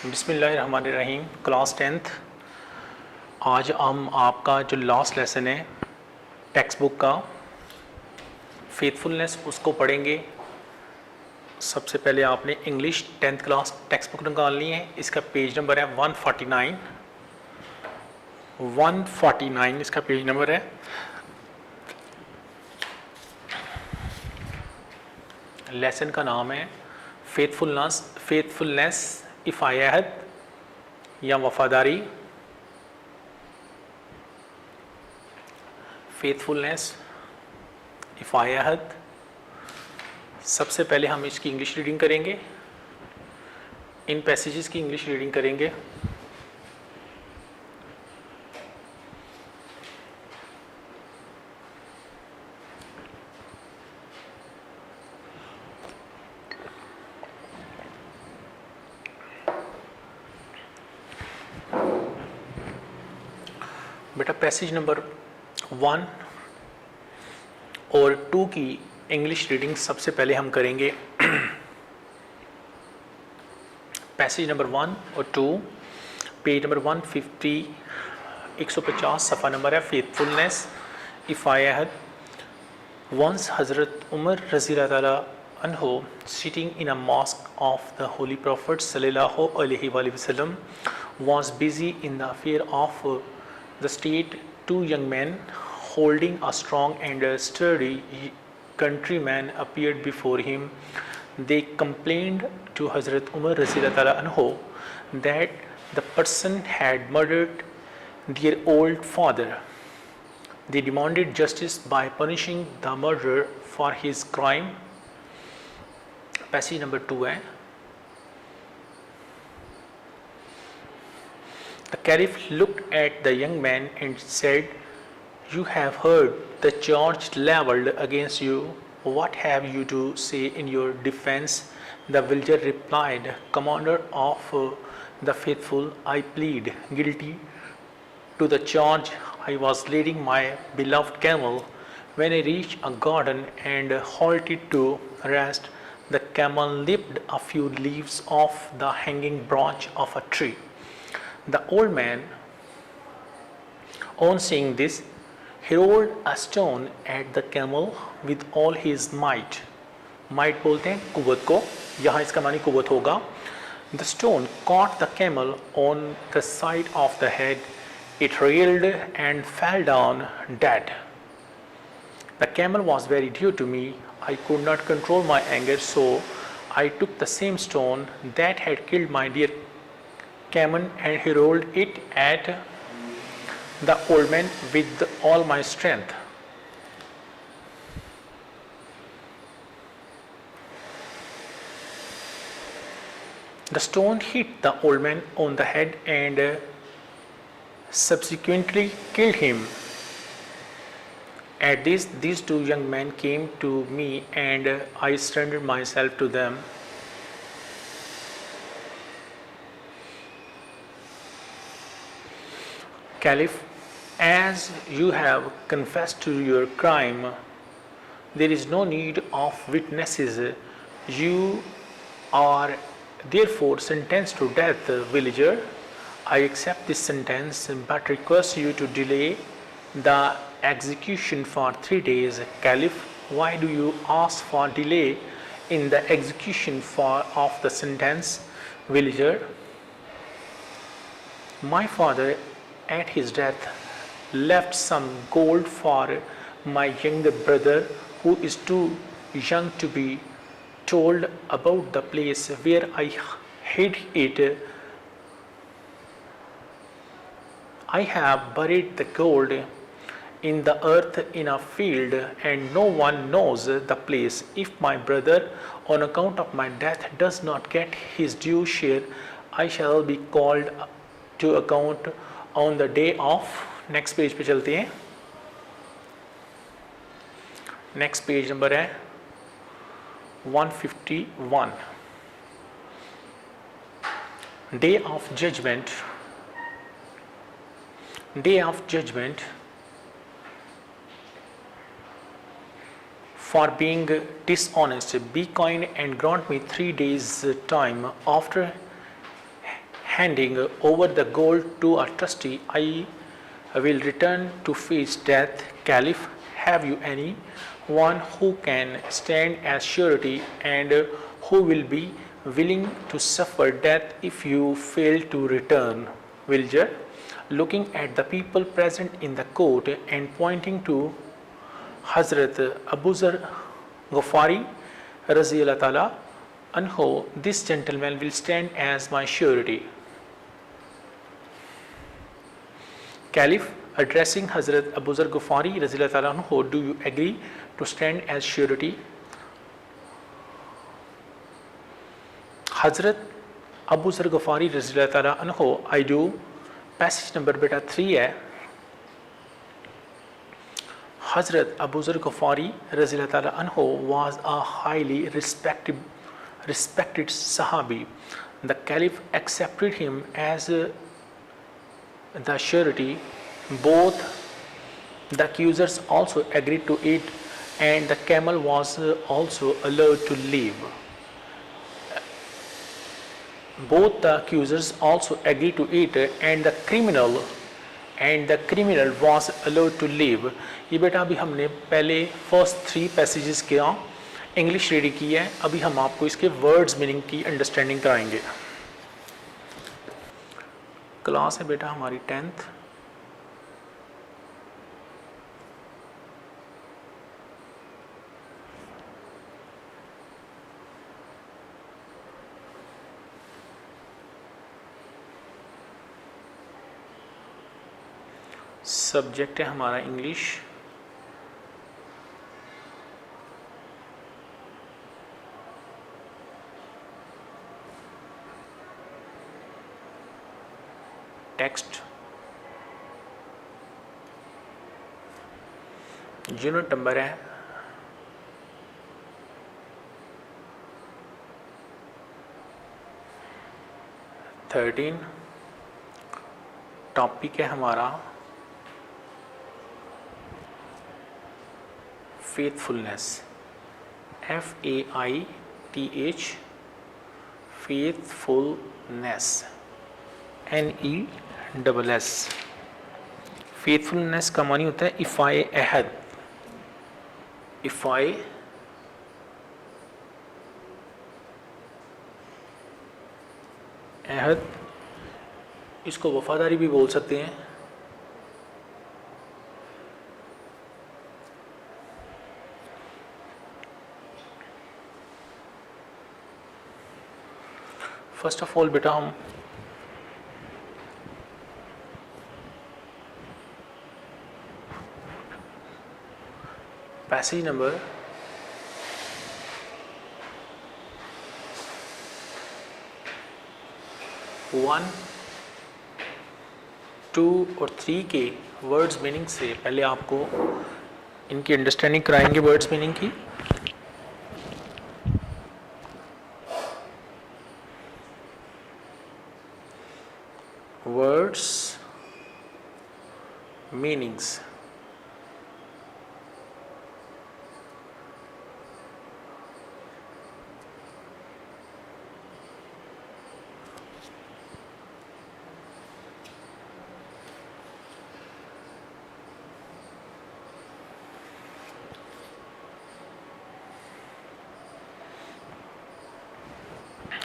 बिस्मिल्लाहिर्रहमानिर्रहीम। Class 10th। आज हम आपका जो लास्ट लेसन है टेक्स्ट बुक का फेथफुलनेस उसको पढ़ेंगे। सबसे पहले आपने English 10th class text book निकालनी है। इसका पेज नंबर है 149। 149 इसका पेज नंबर है। लेसन का नाम है फेथफुलनेस इफ़ायत या वफादारी। फेथफुलनेस इफ़ायत। सबसे पहले हम इसकी इंग्लिश रीडिंग करेंगे, इन पैसेजेस की इंग्लिश रीडिंग करेंगे। बेटा पैसेज नंबर 1 और 2 की इंग्लिश रीडिंग सबसे पहले हम करेंगे। पैसेज नंबर 1 और 2 पेज नंबर 150 150 सफ़ा नंबर है faithfulness इफ़ायत। Once Hazrat Umar Razila Ta'ala anhu sitting in a mosque of the Holy Prophet Sallallahu Alaihi Wasallam was busy in the affair of the state. Two young men holding a strong and sturdy countryman appeared before him. They complained to Hazrat Umar Razila Ta'ala anhu that the person had murdered their old father. They demanded justice by punishing the murderer for his crime. Passage number 2 है। The Caliph looked at the young man and said, "You have heard the charge leveled against you. What have you to say in your defense?" The villager replied, "Commander of the faithful, I plead guilty to the charge. I was leading my beloved camel when I reached a garden and halted to rest. The camel nipped a few leaves off the hanging branch of a tree. The old man, on seeing this, hurled a stone at the camel with all his might." Might बोलते हैं कुव्वत को, यहाँ इसका मानी कुव्वत होगा। The stone caught the camel on the side of the head. It reeled and fell down dead. The camel was very dear to me. I could not control my anger, so I took the same stone that had killed my dear camel and hurled it at the old man with all my strength. The stone hit the old man on the head and subsequently killed him. At this, these two young men came to me and I surrendered myself to them. Caliph, as you have confessed to your crime, there is no need of witnesses. You are therefore sentenced to death. Villager, I accept this sentence but request you to delay the execution for 3 days. Caliph, why do you ask for delay in the execution of the sentence? Villager, my father at his death left some gold for my younger brother who is too young to be told about the place where I hid it. I have buried the gold in the earth in a field and no one knows the place. If my brother on account of my death does not get his due share, I shall be called to account on the day of. Next page पे चलते हैं। Next page number है 151। Day of judgment. Day of judgment. For being dishonest, be kind and grant me 3 days time. After handing over the gold to a trustee, I will return to face death. Caliph, have you any one who can stand as surety and who will be willing to suffer death if you fail to return? Villager, looking at the people present in the court and pointing to Hazrat Abu Zar Ghafari Raziyallahu Ta'ala Anhu, this gentleman will stand as my surety. Caliph, addressing Hazrat Abu Zar Ghafari Raziyallahu Ta'ala Anhu, do you agree to stand as surety? Hazrat Abu Zar Ghafari Raziyallahu Ta'ala Anhu, I do. Passage number beta 3 है. Hazrat Abu Zar Ghafari Raziyallahu Ta'ala Anhu was a highly respected Sahabi. The Caliph accepted him as the surety. Both the accusers also agreed to it, and the camel was also allowed to leave. Both the accusers also agreed to it, and the criminal was allowed to leave. ये बेटा अभी हमने पहले first 3 passages किया English reading की है. अभी हम आपको इसके वर्ड्स मीनिंग की अंडरस्टैंडिंग कराएंगे. क्लास है बेटा हमारी 10th. सब्जेक्ट है हमारा इंग्लिश. टेक्स्ट यूनिट नंबर है 13. टॉपिक है हमारा faithfulness, FAITH, faithfulness, NESS. faithfulness का मानी होता है इफ़ाए अहद. इफ़ाए अहद, इसको वफादारी भी बोल सकते हैं. फर्स्ट ऑफ ऑल बेटा हम पैसेज नंबर 1, 2 और 3 के वर्ड्स मीनिंग से पहले आपको इनकी अंडरस्टैंडिंग कराएंगे. वर्ड्स मीनिंग की words meanings.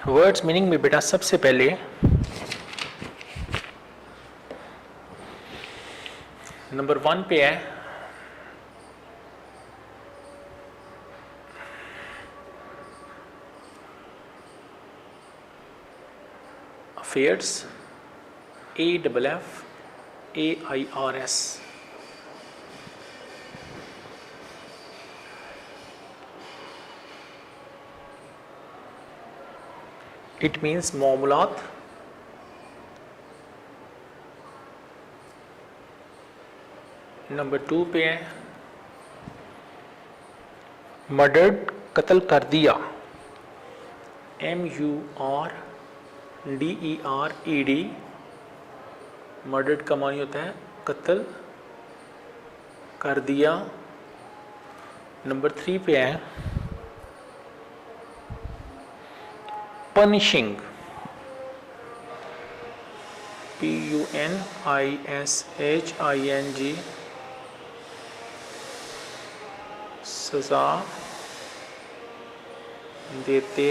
वर्ड्स मीनिंग में बेटा सबसे पहले नंबर 1 पे है अफेयर्स, AFFAIRS. इट मीन्स मामलात. नंबर 2 पे है मर्डर्ड, कत्ल कर दिया, MURDERED. मर्डर्ड का मानी होता है कत्ल कर दिया. नंबर 3 पे है पनिशिंग, PUNISHING सज़ा देते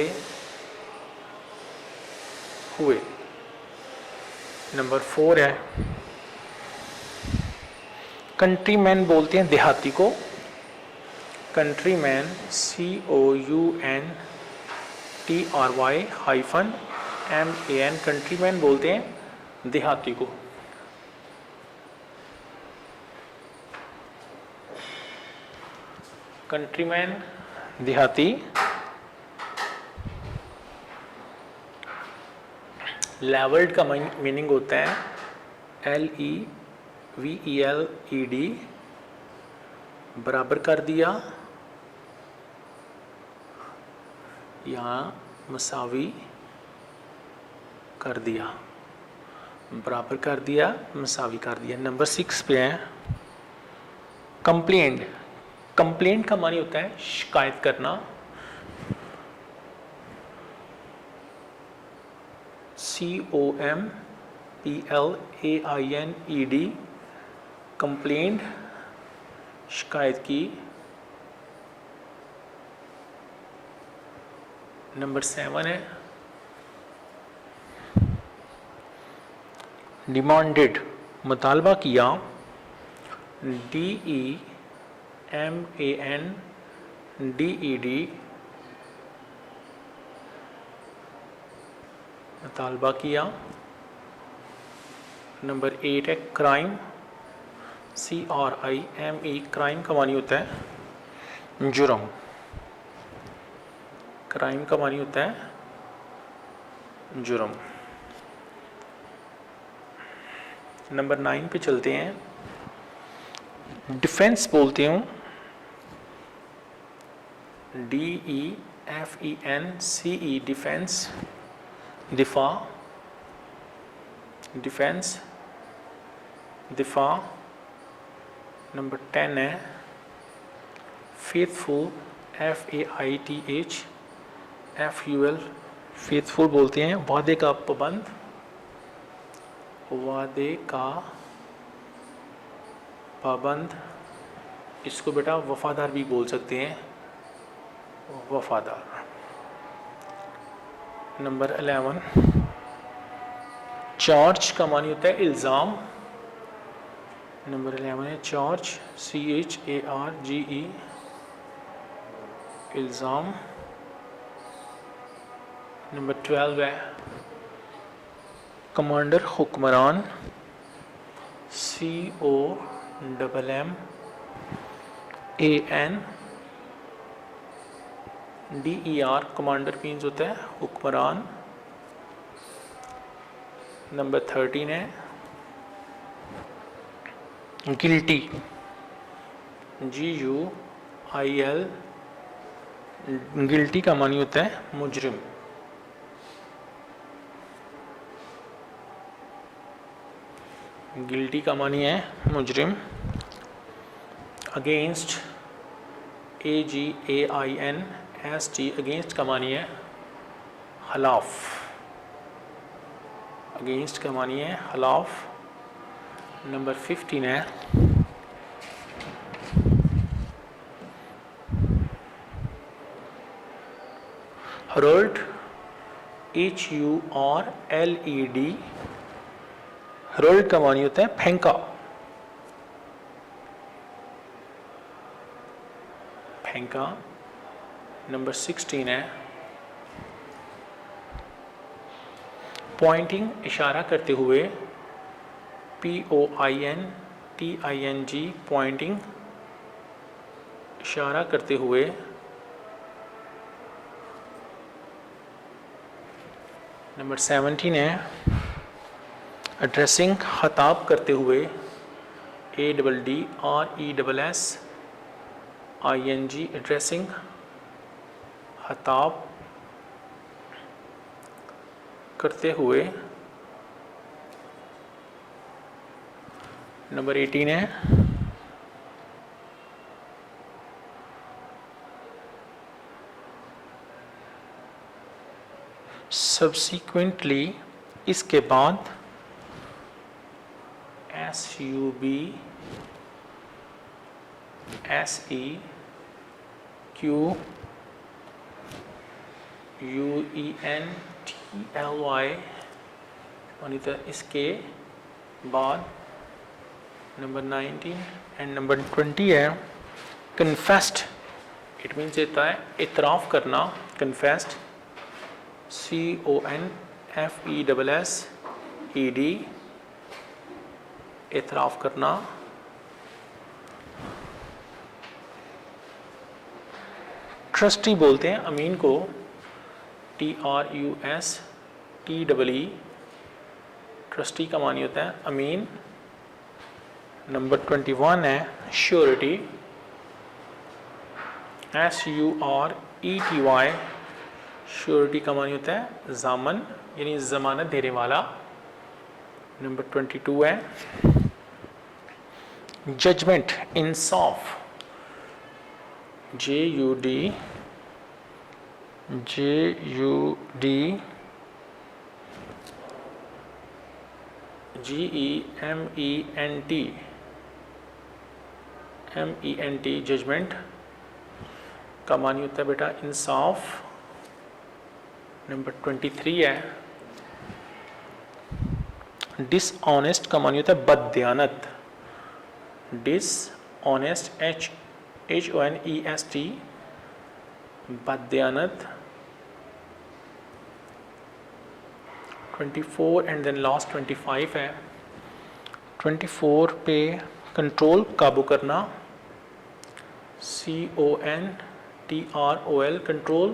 हुए। नंबर 4 है कंट्रीमैन बोलते हैं देहाती को। कंट्रीमैन COUNTRY-MAN कंट्रीमैन बोलते हैं देहाती को। कंट्रीमैन देहाती। लेवल्ड का मीनिंग होता है LEVELED, बराबर कर दिया या मसावी कर दिया, बराबर कर दिया, मसावी कर दिया। नंबर 6 पे है कंप्लेंट। कंप्लेंट का मानी होता है शिकायत करना। COMPLAINED कंप्लेंट, शिकायत की। नंबर 7 है डिमांडेड, मुतालबा किया। DEMANDED मुतालबा किया। नंबर 8 है क्राइम। CRIME क्राइम का मानी होता है जुर्म। क्राइम का मानी होता है जुर्म। नंबर 9 पे चलते हैं। डिफेंस बोलते हूँ DEFENCE डिफेंस, दिफा, डिफेंस, दिफा। नंबर 10 है फेथफुल। FAITHFUL फेथफुल बोलते हैं वादे का पाबंद। वादे का पाबंद, इसको बेटा वफादार भी बोल सकते हैं, वफादार। नंबर 11 चार्ज का मानी होता है इल्ज़ाम। नंबर 11 है चार्ज, CHARGE इल्ज़ाम। नंबर 12 है कमांडर हुक्मरान। COMMANDER कमांडर मीन्स होता है हुक्मरान। नंबर 13 है गिल्टी, GUIL गिल्टी का मानी होता है मुजरिम। गिल्टी का मानी है मुजरिम। अगेंस्ट, AGAINST अगेंस्ट का मानी है खिलाफ। अगेंस्ट का मानी है खिलाफ। नंबर 15 है हर्ल्ड, HURLED हर्ल्ड का मानी होता है फेंका। फेंका। नंबर 16 है पॉइंटिंग, इशारा करते हुए। POINTING पॉइंटिंग, इशारा करते हुए। नंबर 17 है एड्रेसिंग, खिताब करते हुए। ADDRESSING एड्रेसिंग, खिताब करते हुए। नंबर 18 है सब्सिक्वेंटली, इसके बाद। SUB SEQUENTLY, मानी तो इसके बाद नंबर 19 एंड नंबर 20 है कन्फेस्ड। इट मीन्स होता है इतराफ़ करना, कन्फेस्ड, CONFESSED, इतराफ़ करना। ट्रस्टी बोलते हैं अमीन को, TRUSTEE, ट्रस्टी का मानी होता है अमीन। नंबर 21 है श्योरिटी, SURETY, श्योरिटी का मानी होता है ज़ामन यानी ज़मानत देने वाला। नंबर 22 है जजमेंट, इंसाफ, JUD GEMENT, जजमेंट का मानी होता है बेटा इंसाफ। नंबर 23 है डिसऑनेस्ट का मानी होता है बददियानत, डिसऑनेस्ट HONEST, बददियानत। 24 एंड देन लास्ट 25 है। 24 पे कंट्रोल, काबू करना, CONTROL, कंट्रोल,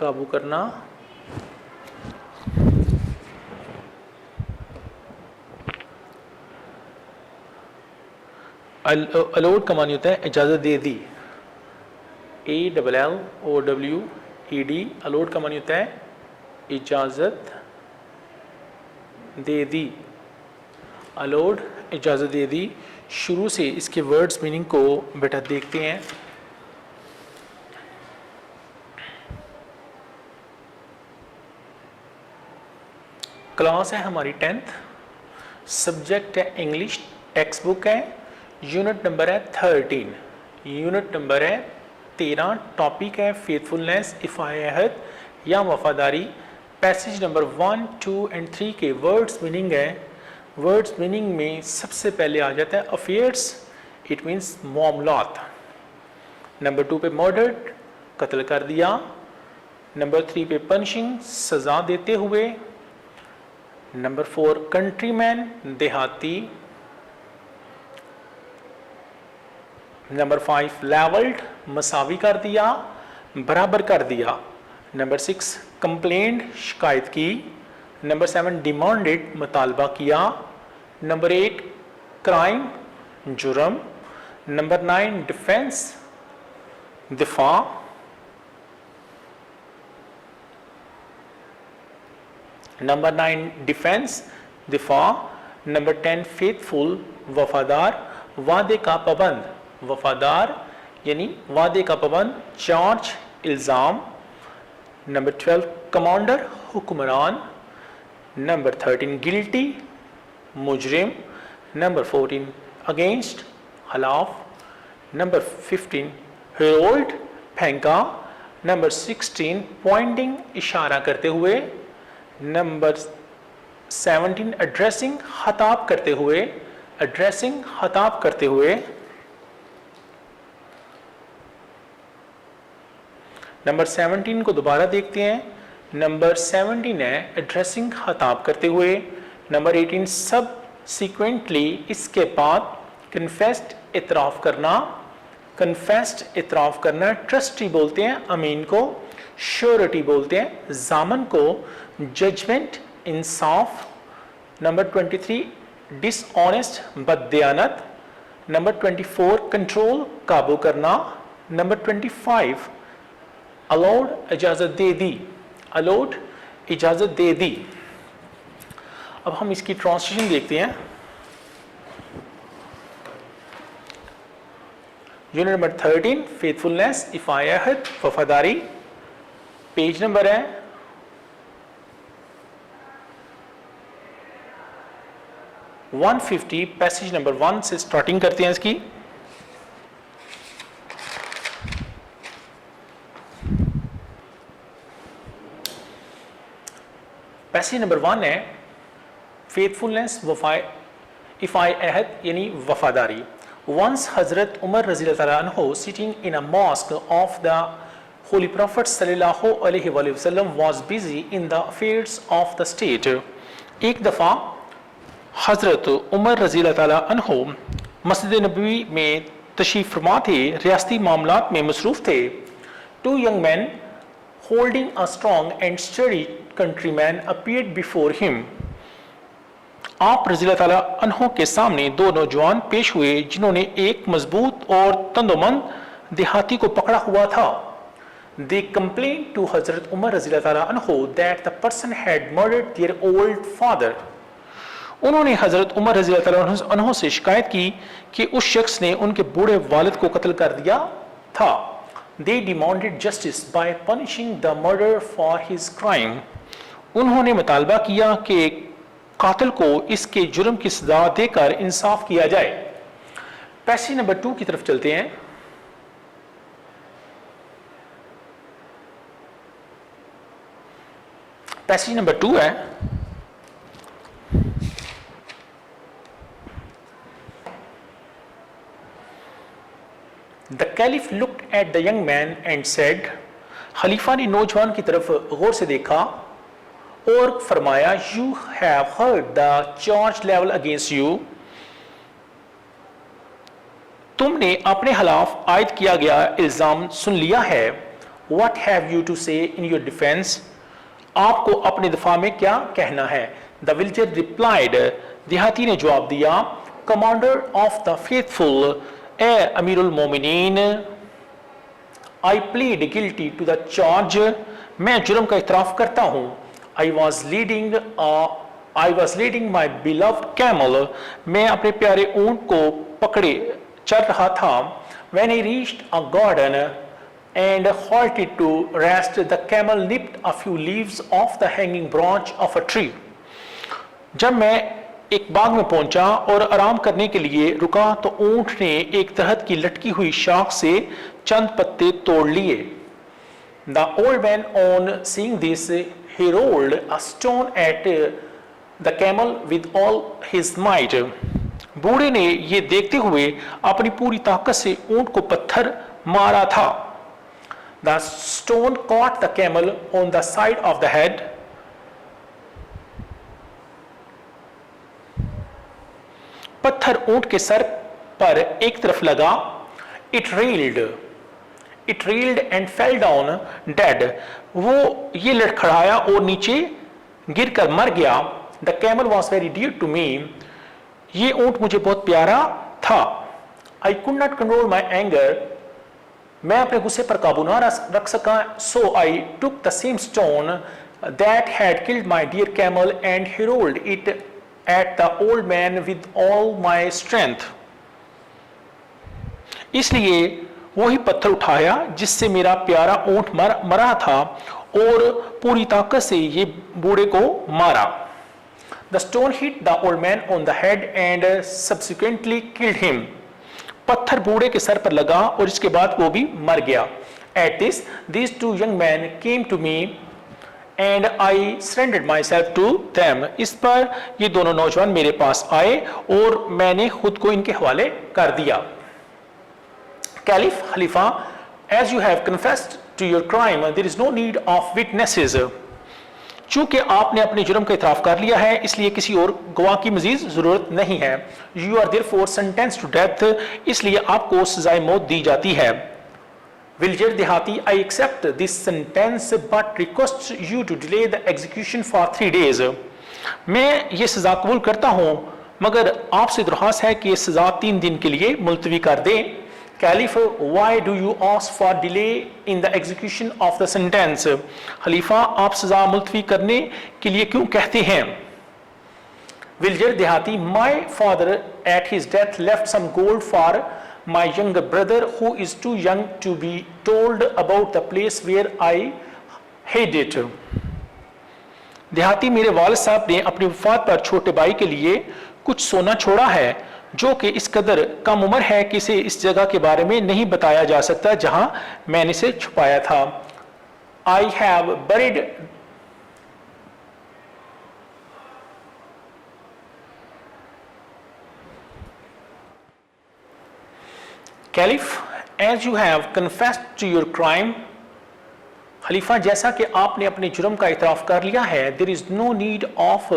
काबू करना। अलाउड का मानी होता है इजाज़त दे दी, ALLOWED, अलाउड का मानी होता है इजाज़त दे दी, अलाउड इजाज़त दे दी। शुरू से इसके वर्ड्स मीनिंग को बेटा देखते हैं। क्लास है हमारी 10th, सब्जेक्ट है इंग्लिश, टेक्स्ट बुक है, यूनिट नंबर है 13, यूनिट नंबर है 13, टॉपिक है फेथफुलनेस, इफ़ाअत या वफादारी। पैसेज नंबर 1, 2 एंड 3 के वर्ड्स मीनिंग है। वर्ड्स मीनिंग में सबसे पहले आ जाता है अफेयर्स, इट मीन्स मामलात। नंबर 2 पे मर्डर्ड, कत्ल कर दिया। नंबर 3 पे पनिशिंग, सज़ा देते हुए। नंबर 4 कंट्रीमैन, देहाती। नंबर 5 लेवल्ड, मसावी कर दिया, बराबर कर दिया। नंबर 6 कंप्लेंट, शिकायत की। नंबर 7 डिमांडेड, मुतालबा किया। नंबर 8 क्राइम, जुर्म। नंबर 9 डिफेंस, दिफा। नंबर 9 डिफेंस, दिफा। नंबर 10 फेथफुल, वफादार, वादे का पाबंद, वफादार यानी वादे का पाबंद, चार्ज, इल्ज़ाम। नंबर 12 कमांडर, हुक्मरान। नंबर 13 गिल्टी, मुजरिम। नंबर 14 अगेंस्ट, खिलाफ। नंबर 15 हेरोल्ड, फेंका। नंबर 16 पॉइंटिंग, इशारा करते हुए। नंबर 17 एड्रेसिंग, खिताब करते हुए, एड्रेसिंग, खिताब करते हुए। नंबर 17 को दोबारा देखते हैं। नंबर 17 है एड्रेसिंग, खिताब करते हुए। नंबर 18 सब सीक्वेंटली, इसके बाद। कन्फेस्ड, इतराफ़ करना, कन्फेस्ड, इतराफ़ करना। ट्रस्टी बोलते हैं अमीन को, श्योरिटी बोलते हैं ज़ामन को। जजमेंट, इंसाफ। नंबर 23 डिसऑनेस्ट, बददियानत। नंबर 24 कंट्रोल, काबू करना। नंबर 25 अलाउड, इजाज़त दे दी, अलाउड, इजाज़त दे दी। अब हम इसकी ट्रांसलेशन देखते हैं। यूनिट नंबर 13 फेथफुलनेस, इफ़ाअत, वफादारी। पेज नंबर है 150 पैसेज नंबर 1 से स्टार्टिंग करते हैं इसकी। पैसेज नंबर 1 है फेथफुलनेस इफ़ाई अहद यानी वफादारी। Once Hazrat Umar Raziyallahu anhu sitting in a mosque of the Holy Prophet sallallahu alaihi wasallam was busy in the affairs of the state. एक दफ़ा हज़रत उमर रज़ियल्लाहु अन्हु मस्जिद नबवी में तशरीफ़ फरमा थे, रियासती मामलात में मसरूफ़ थे। Two young men holding a strong and sturdy countryman appeared before him. आप रज़ियल्लाहु अन्हु के सामने दो नौजवान पेश हुए जिन्होंने एक मजबूत और तंदोमंद देहाती को पकड़ा हुआ था। They complained to Hazrat Umar रज़ियल्लाहु अन्हु that the person had murdered their old father. उन्होंने हजरत उमर रज़ियल्लाहु अन्हु से शिकायत की कि उस शख्स ने उनके बूढ़े वालिद को कत्ल कर दिया था। They demanded justice by punishing the murderer for his crime. उन्होंने मुतालबा किया कि कातिल को इसके जुर्म की सजा देकर इंसाफ किया जाए। पैसेज नंबर 2 की तरफ चलते हैं। पैसेज नंबर 2 है the caliph looked at the young man and said, खलीफा ने नौजवान की तरफ गौर से देखा और फरमाया, you have heard the charge level against you, तुमने अपने खिलाफ आयद किया गया इल्जाम सुन लिया है। व्हाट हैव यू टू से इन योर डिफेंस, आपको अपने दफा में क्या कहना है। द विलेजर रिप्लाइड, देहाती ने जवाब दिया, कमांडर ऑफ द फेथफुल, ए अमीरुल मोमिनीन, I plead guilty to the charge, मैं जुर्म का इतराफ करता हूं। I was leading my beloved camel, मैं अपने प्यारे ऊंट को पकड़े चल रहा था। When I reached a garden and halted to rest, the camel nipped a few leaves off the hanging branch of a tree. जब मैं एक बाग में पहुंचा और आराम करने के लिए रुका तो ऊंट ने एक दरख्त की लटकी हुई शाख से चंद पत्ते तोड़ लिए। The old man, on seeing this, he rolled a stone at the camel with all his might. बूढ़े ने ये देखते हुए अपनी पूरी ताकत से ऊंट को पत्थर मारा था। The stone caught the camel on the side of the head. पत्थर ऊंट के सर पर एक तरफ लगा। It reeled and fell down dead. वो ये लड़खड़ाया और नीचे गिरकर मर गया। The camel was very dear to me. ये ऊंट मुझे बहुत प्यारा था। I could not control my anger. मैं अपने गुस्से पर काबू ना रख सका। So I took the same stone that had killed my dear camel and hurled it at the old man with all my strength. इसलिए वही पत्थर उठाया जिससे मेरा प्यारा ऊंट मरा था और पूरी ताकत से ये बूढ़े को मारा। The stone hit the old man on the head and subsequently killed him. पत्थर बूढ़े के सर पर लगा और इसके बाद वो भी मर गया। At this, these two young men came to me and I surrendered myself to them. इस पर ये दोनों नौजवान मेरे पास आए और मैंने खुद को इनके हवाले कर दिया। Caliph, Khalifa, as you have confessed to your crime, there is no need of witnesses. चूंकि आपने अपने जुर्म का इतराफ कर लिया है इसलिए किसी और गवाह की मजीद जरूरत नहीं है। You are therefore sentenced to death, इसलिए आपको सजाए मौत दी जाती है। Villager देहाती, I accept this sentence but request you to delay the execution for 3 days. मैं ये सजा कबूल करता हूँ मगर आपसे दरख्वास्त है कि ये सजा 3 दिन के लिए मुलतवी कर दें। Caliph, why do you ask for delay in the execution of the sentence? खलीफा, आप सजा मुलतवी करने के लिए क्यों कहते हैं? Villager देहाती, my father at his death left some gold for my younger brother who is too young to be told about the place where I hid it. देहाती, मेरे वालिद साहब ने अपनी वफात पर छोटे भाई के लिए कुछ सोना छोड़ा है जो कि इस कदर कम उम्र है कि इसे इस जगह के बारे में नहीं बताया जा सकता जहां मैंने इसे छुपाया था। I have buried Caliph, as you have confessed to your crime, खलीफा जैसा कि आपने अपने जुर्म का इतराफ़ कर लिया है, there is no need of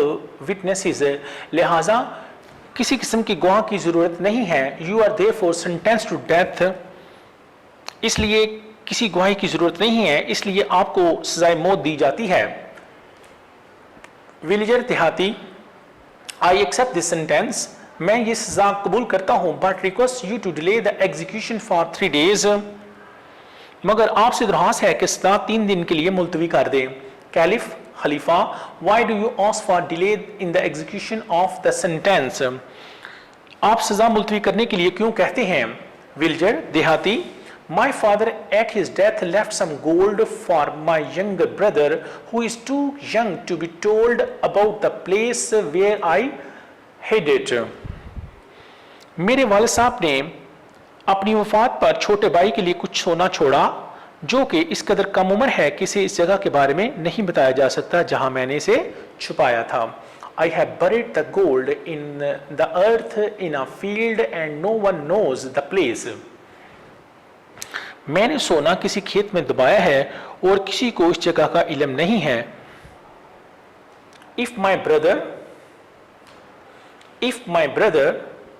witnesses, लिहाजा किसी किस्म की गवाह की ज़रूरत नहीं है। You are therefore sentenced to death, इसलिए किसी गवाही की ज़रूरत नहीं है, इसलिए आपको सज़ाए मौत दी जाती है। विलेजर देहाती, I accept this sentence, मैं ये सज़ा कबूल करता हूँ, but request you to delay the execution for 3 days, मगर आपसे दरख्वास्त है कि सज़ा 3 दिन के लिए मुलतवी कर दें। Caliph, Khalifa, why do you ask for delay in the execution of the sentence, आप सज़ा मुलतवी करने के लिए क्यों कहते हैं। विलेजर देहाती, my father at his death left some gold for my younger brother who is too young to be told about the place where I hid it, मेरे वालिद साहब ने अपनी वफात पर छोटे भाई के लिए कुछ सोना छोड़ा जो कि इस कदर कम उम्र है कि इसे इस जगह के बारे में नहीं बताया जा सकता जहां मैंने इसे छुपाया था। I have buried the gold in the earth in a field and no one knows the place, मैंने सोना किसी खेत में दबाया है और किसी को इस जगह का इल्म नहीं है। If my brother,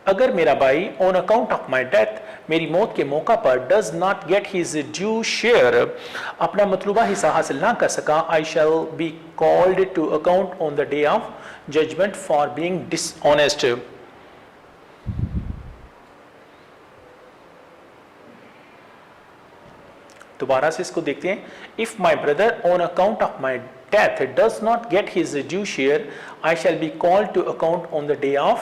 अगर मेरा भाई on account of my death, मेरी मौत के मौका पर does not get his due share, अपना मतलूबा हिस्सा हासिल ना कर सका, I shall be called to account on the day of judgment for being dishonest, दोबारा से इसको देखते हैं। If my brother on account of my death does not get his due share, I shall be called to account on the day of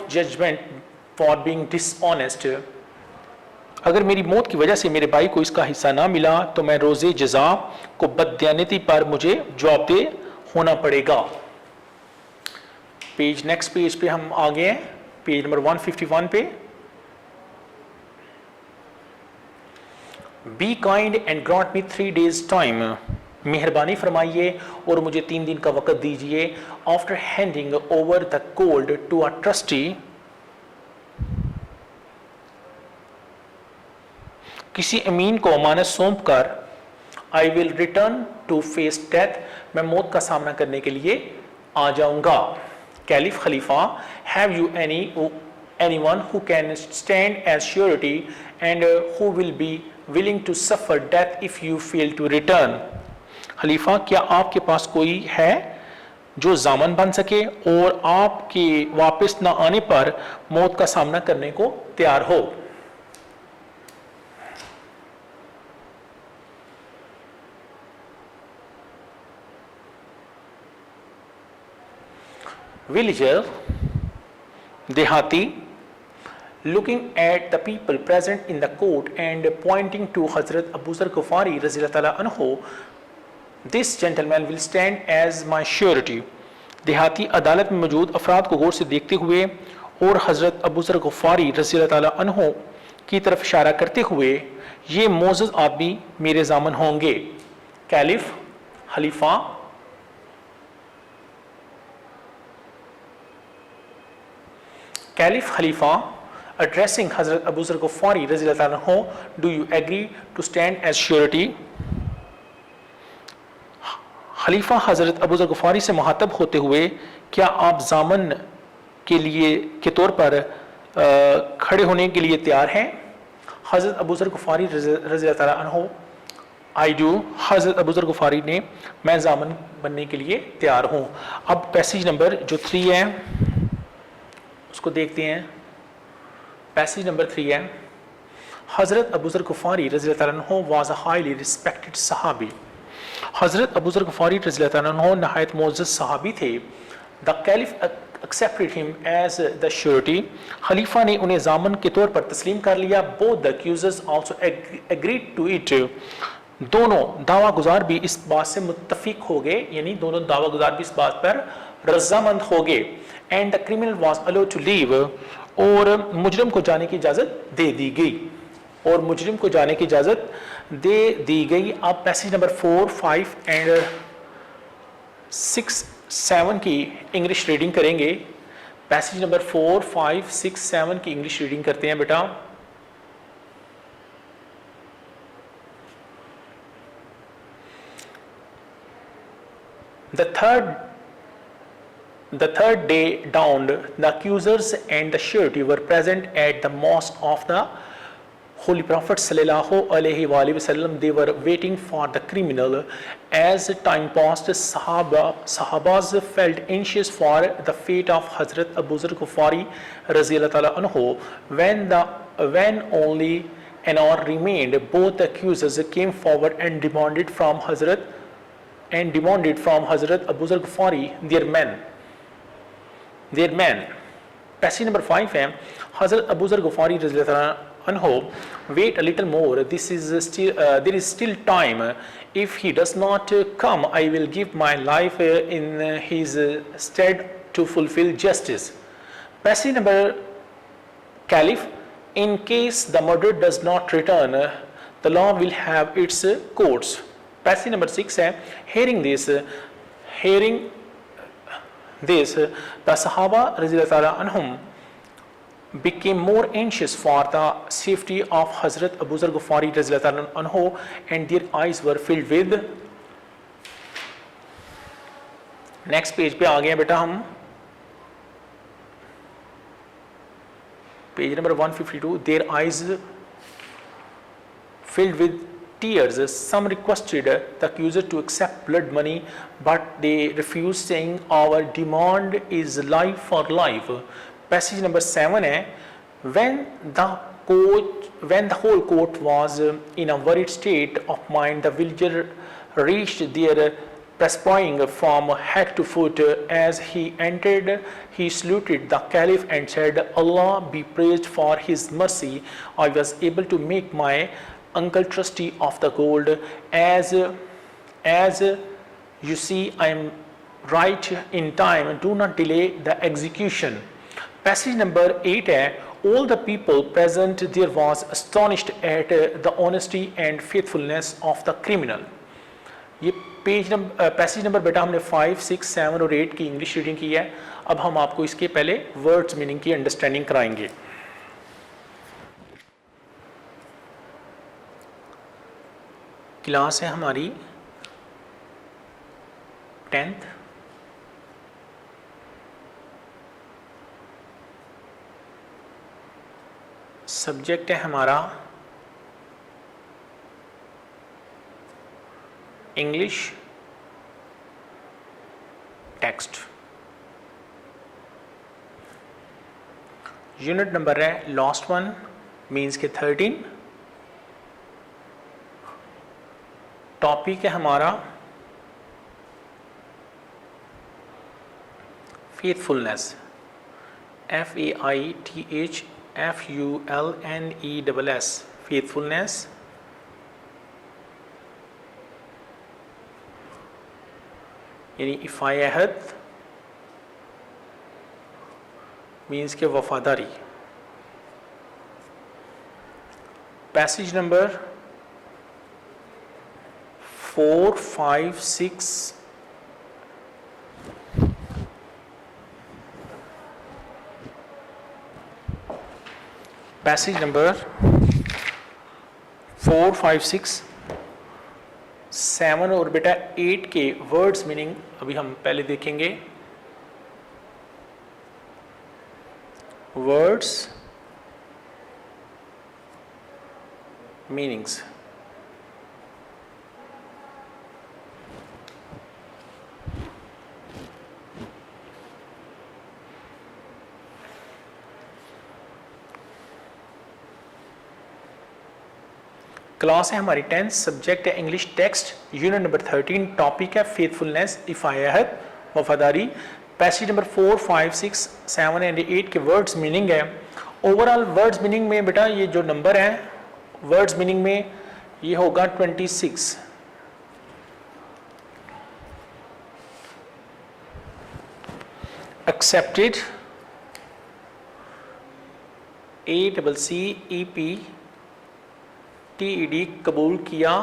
judgment for being dishonest, अगर मेरी मौत की वजह से मेरे भाई को इसका हिस्सा ना मिला तो मैं रोज़े जज़ा को बददियानती पर मुझे जवाबदेह होना पड़ेगा। नेक्स्ट पेज पे हम आ गए हैं, पेज नंबर 151 पे। Be kind and grant me 3 days time, मेहरबानी फरमाइए और मुझे 3 दिन का वक़्त दीजिए। After handing over the gold to a trustee, किसी अमीन को अमानत सौंप कर, I will return to face death, मैं मौत का सामना करने के लिए आ जाऊंगा। कैलिफ खलीफा, have you anyone who can stand as surety and who will be willing to suffer death if you fail to return, खलीफा क्या आपके पास कोई है जो जामन बन सके और आपके वापस ना आने पर मौत का सामना करने को तैयार हो। Villager देहाती, looking at the people present in the court and pointing to Hazrat Abu Zar Ghafari रज़ियल्लाहु ताला अन्हु, this gentleman will stand as my surety, देहाती अदालत में मौजूद अफराद को गौर से देखते हुए और हज़रत अबू ज़र ग़फ़ारी रज़ियल्लाहु ताला अन्हु की तरफ इशारा करते हुए ये मोअज़्ज़ज़ आदमी मेरे ज़ामन होंगे। कैलिफ खलीफा, Caliph Khalifa addressing Hazrat Abu Zar Ghafari रज़ियल्लाहु ताला अन्हु, do you agree to stand as surety, खलीफा हज़रत अबू ज़र ग़फ़ारी से मुखातब होते हुए क्या आप ज़ामन के लिए के तौर पर खड़े होने के लिए तैयार हैं। हज़रत अबू ज़र ग़फ़ारी रज़ियल्लाहु ताला अन्हु, आई डू, हज़रत अबू ज़र ग़फ़ारी ने, मैं ज़ामन बनने के लिए तैयार हूँ। अब पैसेज नंबर जो 3 है उसको देखते हैं। पैसेज नंबर 3 है, हज़रत अबू ज़र ग़फ़ारी रज़ियल्लाहु ताला अन्हु वाज अ हाईली रिस्पेक्टेड सहाबी, हज़रत अबू ज़र ग़फ़ारी रज़ियल्लाहु ताला अन्हु नहायत मोअज़्ज़ज़ सहाबी थे। The caliph accepted him as the surety, खलीफा ने उन्हें ज़ामन के तौर पर तस्लीम कर लिया। Both the accusers also agreed to it, दोनों दावा गुजार भी इस बात से मुत्तफिक हो गए, यानी दोनों दावा गुजार भी इस बात पर रजामंद हो गए। And the criminal was allowed to leave, और मुजरिम को जाने की इजाजत दे दी गई, और मुजरिम को जाने की इजाजत दे दी गई। अब पैसेज नंबर 4, 5 एंड 6, 7 की इंग्लिश रीडिंग करेंगे। पैसेज नंबर 4, 5, 6, 7 की इंग्लिश रीडिंग करते हैं बेटा। The third day dawned. The accusers and the surety were present at the mosque of the Holy Prophet sallallahu alaihi wasallam. They were waiting for the criminal. As time passed, Sahabas felt anxious for the fate of Hazrat Abu Zar Ghafari radhiyallahu ta'ala anhu. When only an hour remained, both the accusers came forward and demanded from Hazrat Abu Zar Ghafari their men. Passage number 5 है, Hazrat Abu Zar Ghafari radhiyallahu anhu, wait a little more, there is still time. If he does not come, I will give my life in his stead to fulfill justice. Passage number Caliph, in case the murderer does not return, the law will have its courts. Passage number 6 है, hearing this, the Sahaba radhiyallahu ta'ala anhum became more anxious for the safety of Hazrat Abu Zar Ghafari radhiyallahu ta'ala anhu, and their eyes were filled with, next page पे आ गए हैं बेटा हम, page number 152, their eyes filled with tears. Some requested the accuser to accept blood money, but they refused, saying, our demand is life for life. Passage number 7 है, when the whole court was in a worried state of mind, the villager reached their perspiring from head to foot. As he entered, he saluted the Caliph and said, Allah be praised for his mercy. I was able to make my uncle trustee of the gold. As you see, I am right in time. Do not delay the execution. Passage number 8 है, all the people present there was astonished at the honesty and faithfulness of the criminal. ये passage number बेटा हमने 5, 6, 7 और 8 की English reading की है। अब हम आपको इसके पहले वर्ड्स मीनिंग की अंडरस्टैंडिंग कराएंगे। क्लास है हमारी 10th, सब्जेक्ट है हमारा इंग्लिश टेक्स्ट, यूनिट नंबर है लास्ट वन, मीन्स के 13, टॉपिक है हमारा फेथफुलनेस, FAITHFULNESS, फेथफुलनेस। यानी इफ़ायहत मीन्स के वफादारी। पैसेज नंबर 4, 5, 6 पैसेज नंबर 4, 5, 6, 7 और बेटा 8 के वर्ड्स मीनिंग अभी हम पहले देखेंगे। वर्ड्स मीनिंग्स, क्लास है हमारी 10th, सब्जेक्ट है English text, unit number 13, topic है फेथफुलनेस, इफ़ायहत, वफादारी। पैसेज नंबर 4, 5, 6, 7 एंड 8 के वर्ड्स मीनिंग है। ओवरऑल वर्ड्स मीनिंग में बेटा ये जो नंबर है, वर्ड्स मीनिंग में ये होगा 26। एक्सेप्टेड ACCEPTED कबूल किया,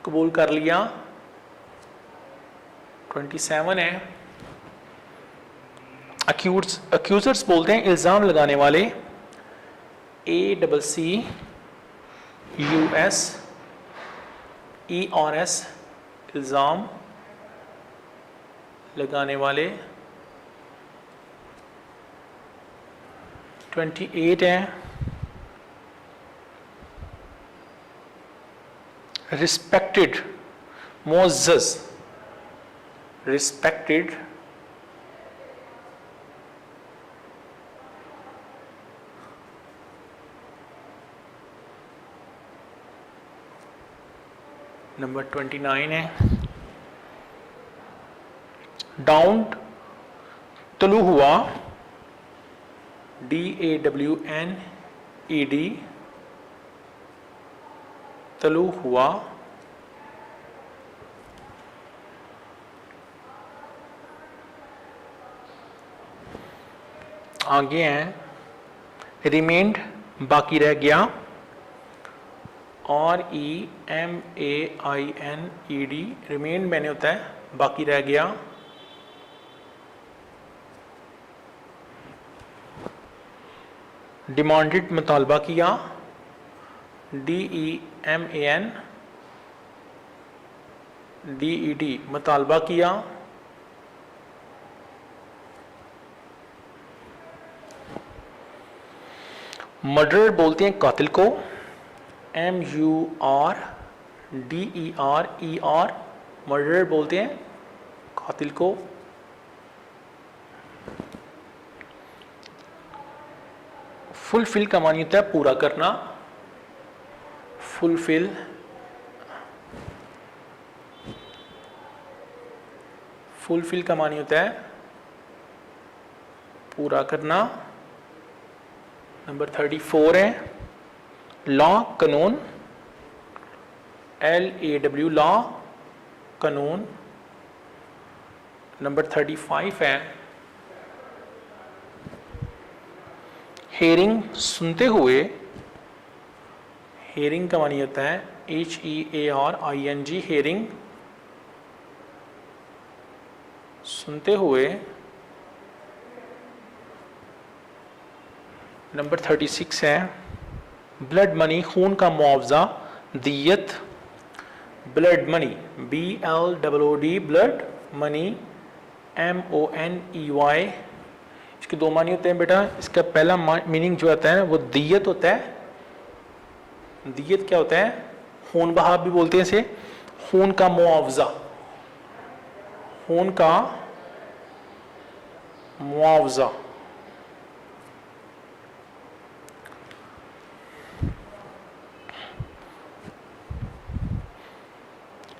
कबूल कर लिया 27 है। अक्यूजर्स बोलते हैं इल्ज़ाम लगाने वाले, ACCUSERS इल्ज़ाम लगाने वाले 28 है। रिस्पेक्टेड मोअज़्ज़ज़ रिस्पेक्टेड नंबर 29 है। डाउन तलू हुआ, DAWNED तलू हुआ। आगे हैं रिमेंड बाकी रह गया, REMAINED रिमेंड मैंने होता है बाकी रह गया। डिमांडेड मुतालबा किया, DEMANDED मुतालबा किया। मर्डर बोलते हैं कातिल को, MURDERER मर्डर बोलते हैं कातिल को। फुलफिल का मानी होता है पूरा करना, फुलफिल का मानी होता है पूरा करना। नंबर 34 है लॉ कानून, LAW लॉ कानून। नंबर 35 है हेयरिंग सुनते हुए, हेयरिंग का मानी होता है HEARING हेयरिंग सुनते हुए। नंबर 36 है ब्लड मनी खून का मुआवजा, दियत। Blood money BLOOD blood money MONEY। इसके दो मानी होते हैं बेटा। इसका पहला मीनिंग जो आता है वो दियत होता है। दियत क्या होता है? खून बहा भी बोलते हैं इसे, खून का मुआवजा, खून का मुआवजा।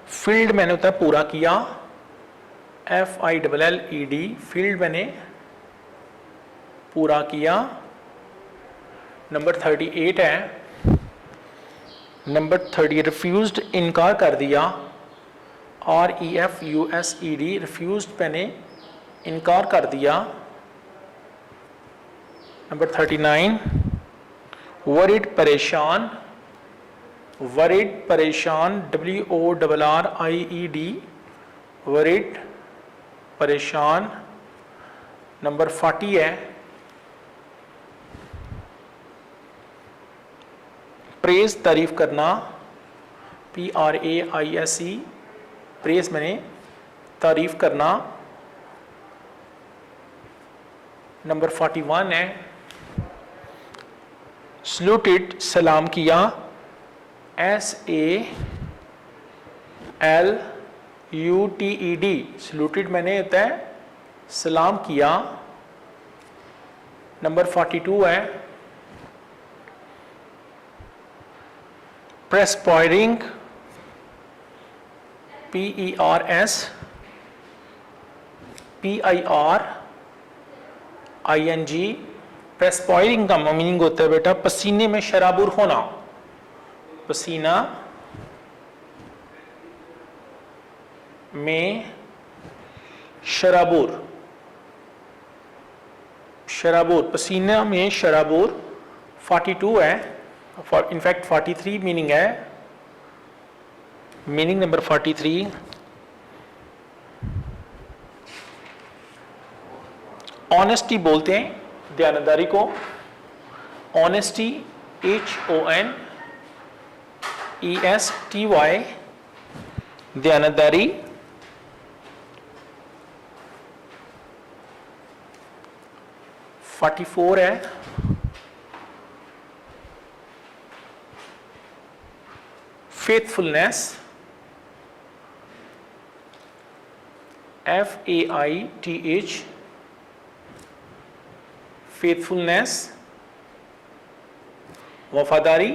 फील्ड मैंने होता है पूरा किया, FILLED फील्ड मैंने पूरा किया। नंबर 38 है, नंबर 30 रिफ्यूज्ड इनकार कर दिया, REFUSED रिफ्यूज्ड मैंने इनकार कर दिया। नंबर 39 वरीड परेशान, वरीड परेशान WORRIED वरीड परेशान। नंबर 40 है प्रेज तारीफ करना, PRAISE प्रेज मैंने तारीफ करना। नंबर 41 है सल्यूटेड सलाम किया, SALUTED सल्यूटेड मैंने होता है सलाम किया। नंबर 42 है प्रेस्पायरिंग, PERS PIRING पेस्पॉयरिंग का मीनिंग होता है बेटा पसीने में शराबुर होना, पसीना में शराबुर, शराबुर, पसीना में शराबुर 42 है, इनफैक्ट 43 मीनिंग है, मीनिंग नंबर 43। ऑनेस्टी बोलते हैं दयानतदारी को, ऑनेस्टी HONESTY, दयानतदारी। फोर्टी 44 है फेथफुलनेस, FAITH, फेथफुलनेस, वफादारी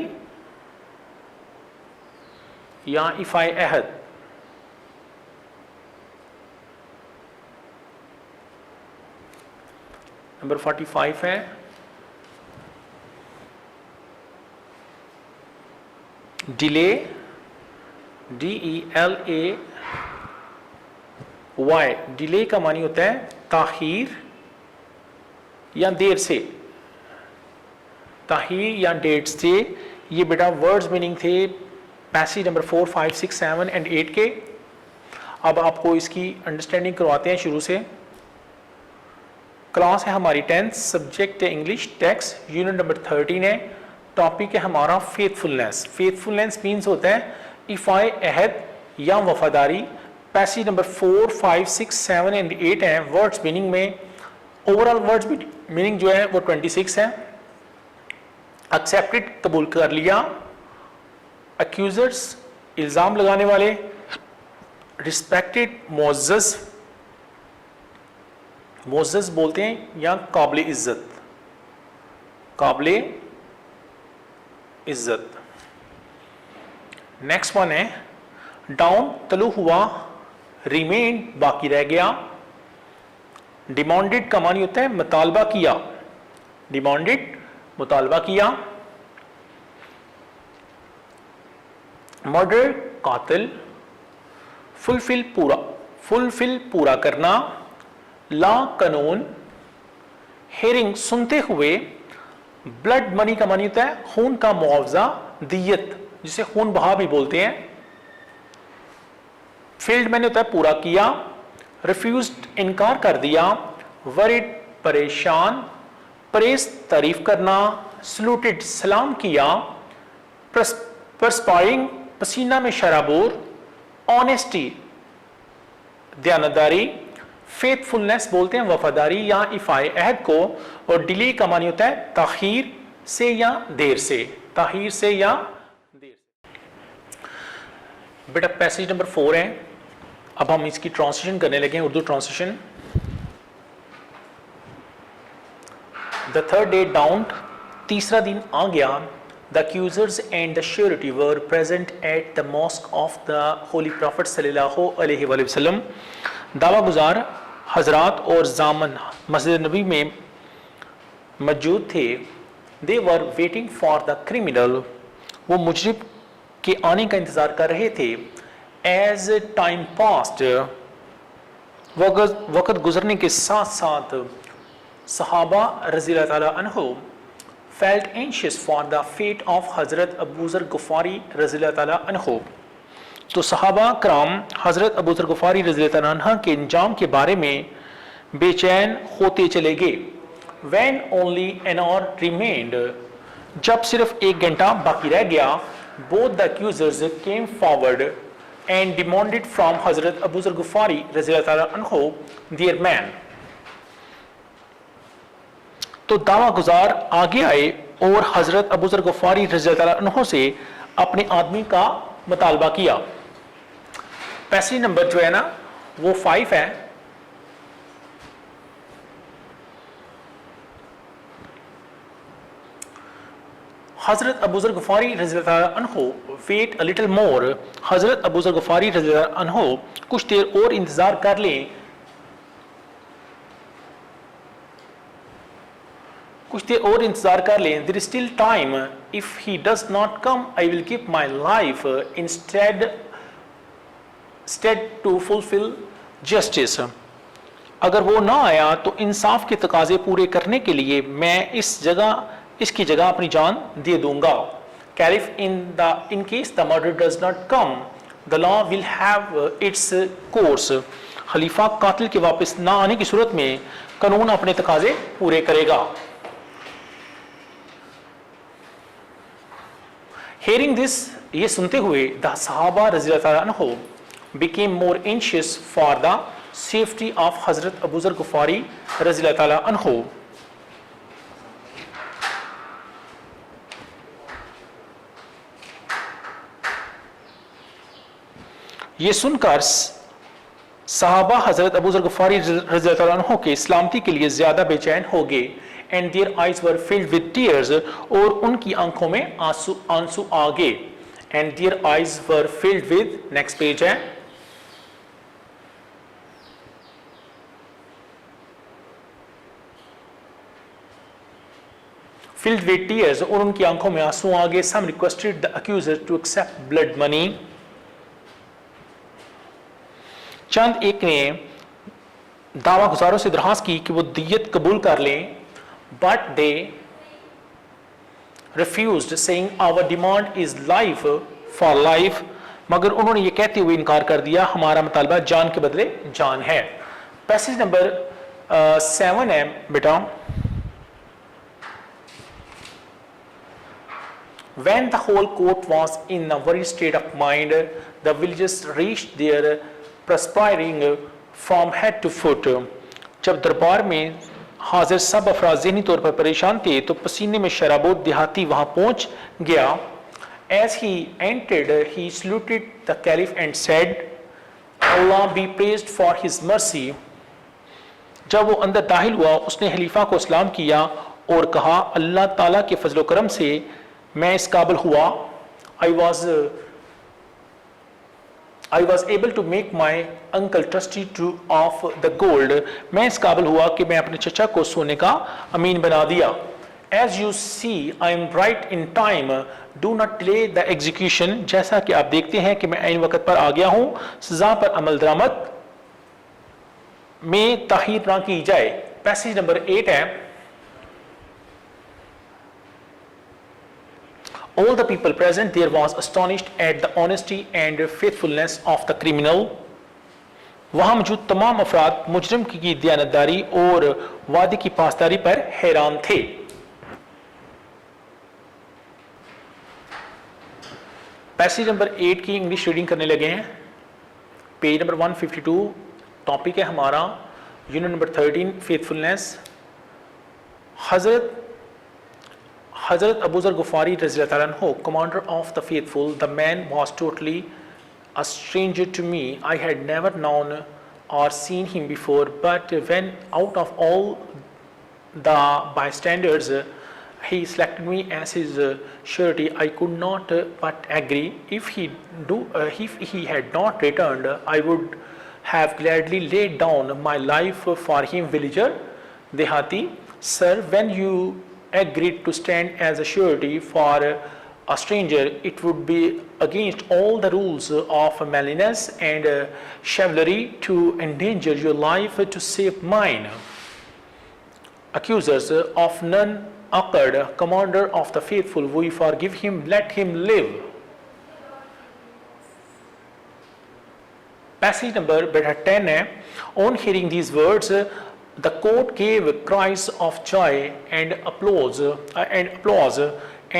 या इफ़ाए अहद। नंबर 45 है डिले, DELAY, डिले का मानी होता है ताखीर या देर से, ताहीर या डेट से। ये बेटा वर्ड्स मीनिंग थे पैसेज नंबर 4, 5, 6, 7 एंड 8 के। अब आपको इसकी अंडरस्टैंडिंग करवाते हैं शुरू से। क्लास है हमारी 10th, सब्जेक्ट है इंग्लिश, टेक्स्ट यूनिट नंबर 13 है, टॉपिक है हमारा फेथफुलनेस। फेथफुलनेस मीन्स होता है इफ़ाए अहद या वफादारी। पैसेज नंबर 4, 5, 6, 7 एंड 8 है। वर्ड्स मीनिंग में ओवरऑल वर्ड्स मीनिंग जो है वो 26 है। एक्सेप्टेड, कबूल कर लिया। अक्यूजर्स, इल्ज़ाम लगाने वाले। रिस्पेक्टेड, मोअज़्ज़ज़, मोअज़्ज़ज़ बोलते हैं या काबिल इज़्ज़त, काबिल इज़्ज़त। नेक्स्ट वन है डाउन, तलु हुआ। रिमेन, बाकी रह गया। डिमांडेड का मानी होता है मुतालबा किया, डिमांडेड, मुतालबा किया। मर्डर, कातिल। फुलफिल, पूरा, फुलफिल, पूरा करना। ला, कानून। हेरिंग, सुनते हुए। ब्लड मनी का मानी होता है खून का मुआवजा, दियत, जिसे खून बहा भी बोलते हैं। फील्ड मैंने होता है पूरा किया। रिफ्यूज्ड, इनकार कर दिया। वरिड, परेशान। प्रेस, तारीफ करना। सलूटेड, सलाम किया। परस्पायरिंग, पसीना में शराबूर। ऑनेस्टी, दयानतदारी। फेथफुलनेस बोलते हैं वफादारी या इफ़ाए अहद को। और डिले का मानी होता है ताखीर से या देर से, ताखीर से या देर से। बेटा पैसेज नंबर 4 है। अब हम इसकी ट्रांसलेशन करने लगे हैं, Urdu translation. The third day dawned, तीसरा दिन आ गया। The accusers and the surety were present at the mosque of the holy prophet सल्लल्लाहु अलैहि वसल्लम। दावा गुजार हजरात और जामन मस्जिद नबी में मौजूद थे। They were waiting for the criminal, वो मुजरिम के आने का इंतज़ार कर रहे थे। एज टाइम पास्ट, वक़्त गुजरने के साथ साथ सहाबा रज़ियल्लाहु ताला अन्हु felt anxious for the fate of हज़रत अबू ज़र गफ़ारी रज़ियल्लाहु ताला अन्हु। तो सहाबा कराम हज़रत अबू ज़र गफ़ारी रज़ियल्लाहु ताला अन्हु के इंजाम के बारे में बेचैन होते चले गए। When only an hour remained, जब सिर्फ 1 घंटा बाकी रह गया, both the accusers came forward and demanded from Hazrat Abu Zar Ghifari रज़ियल्लाहु ताला अन्हु their man। तो दावा गुजार आगे आए और हजरत अबू ज़र ग़फ़ारी रज़ियल्लाहु ताला अन्हु से अपने आदमी का मुतालबा किया। पैसेज नंबर जो है ना वो 5 है। हजरत अबू ज़र ग़फ़ारी रज़ियल्लाहु ताला अन्हु वेट अ लिटिल मोर, हजरत अबू ज़र ग़फ़ारी रज़ियल्लाहु अन्हु कुछ देर और इंतजार कर लें, कुछ देर और इंतजार कर लें, there is still time, if he does not come I will give my life instead to fulfil justice. अगर वो ना आया तो इंसाफ के तकाजे पूरे करने के लिए मैं इसकी जगह अपनी जान दे दूंगा। Caliph, in case the murder does not come the law will have its course. खलीफा कातिल के वापस ना आने की सूरत में कानून अपने तकाजे पूरे करेगा। Hearing this, ये सुनते हुए द सहाबा रज़ियल्लाहु अन्हु became more anxious for the safety of हजरत अबू ज़र ग़िफ़ारी रज़ियल्लाहु अन्हु। ये सुनकर सहाबा हजरत अबू ज़र ग़िफ़ारी रज़ियल्लाहु अन्हु के सलामती के लिए ज्यादा बेचैन हो गए। And their eyes were filled with tears, और उनकी आंखों में आंसू आ गए। And their eyes were filled with, next page है, filled with tears, और उनकी आंखों में आंसू आ गए। Some requested the accuser to accept blood money. चंद एक ने दावा गुजारों से दरखास्त की कि वो दियत कबूल कर लें, but they refused, saying our demand is life for life. मगर उन्होंने ये कहते हुए इनकार कर दिया, हमारा मुतालबा जान के बदले जान है। पैसेज नंबर 7 है बेटा, When the whole court was in a worried state of mind, the villagers reached their perspiring from head to foot. जब दरबार में हाजिर सब अफराद ज़हनी तौर पर परेशान थे तो पसीने में शराबोत देहाती वहाँ पहुँच गया। As he entered, he saluted the caliph and said, Allah be praised for his mercy. जब वो अंदर दाखिल हुआ उसने खलीफा को सलाम किया और कहा, अल्लाह ताला के फजल करम से मैं इस काबिल हुआ, I was able to make my uncle trustee of the gold. मैं इस काबिल हुआ कि मैं अपने चचा को सोने का अमीन बना दिया। As you see, I am right in time. Do not delay the execution. जैसा कि आप देखते हैं कि मैं ऐन वक्त पर आ गया हूँ, सजा पर अमल दरामद में ताखीर ना की जाए। पैसेज नंबर 8 है, All the people present there was astonished at the honesty and faithfulness of the criminal. वहाँ मौजूद तमाम अफराद मुजरिम की दयानतदारी और वादे की पासदारी पर हैरान थे। पैसेज नंबर 8 की इंग्लिश रीडिंग करने लगे हैं। पेज नंबर 152, टॉपिक है हमारा unit number 13, faithfulness. Hazrat Abu Zar Ghifari Radhiyallahu Anhu, commander of the faithful, the man was totally a stranger to me. I had never known or seen him before, but when out of all the bystanders he selected me as his surety, I could not but agree. If he had not returned, I would have gladly laid down my life for him. Villager Dehati, sir, when you agreed to stand as a surety for a stranger, it would be against all the rules of manliness and chivalry to endanger your life to save mine. Accusers of none occurred, commander of the faithful, we forgive him, let him live. Passage number 10 है, on hearing these words, the court gave cries of joy and applause,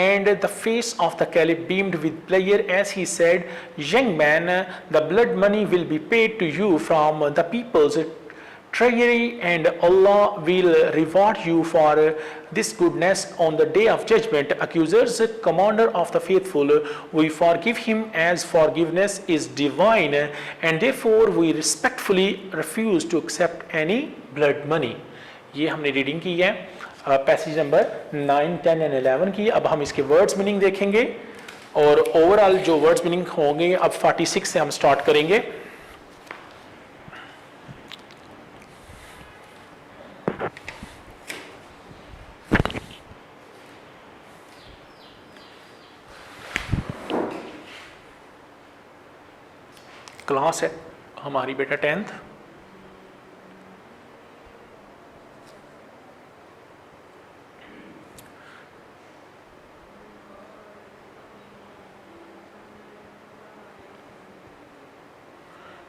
and the face of the caliph beamed with pleasure as he said, young man, the blood money will be paid to you from the people's treasury, and Allah will reward you for this goodness on the day of judgment. Accusers, commander of the faithful, we forgive him as forgiveness is divine, and therefore we respectfully refuse to accept any blood money. ये हमने reading की है passage number 9, 10 and 11 की। अब हम इसके words meaning देखेंगे और ओवरऑल जो वर्ड्स मीनिंग होंगे अब 46 से हम स्टार्ट करेंगे। क्लास है हमारी बेटा 10th।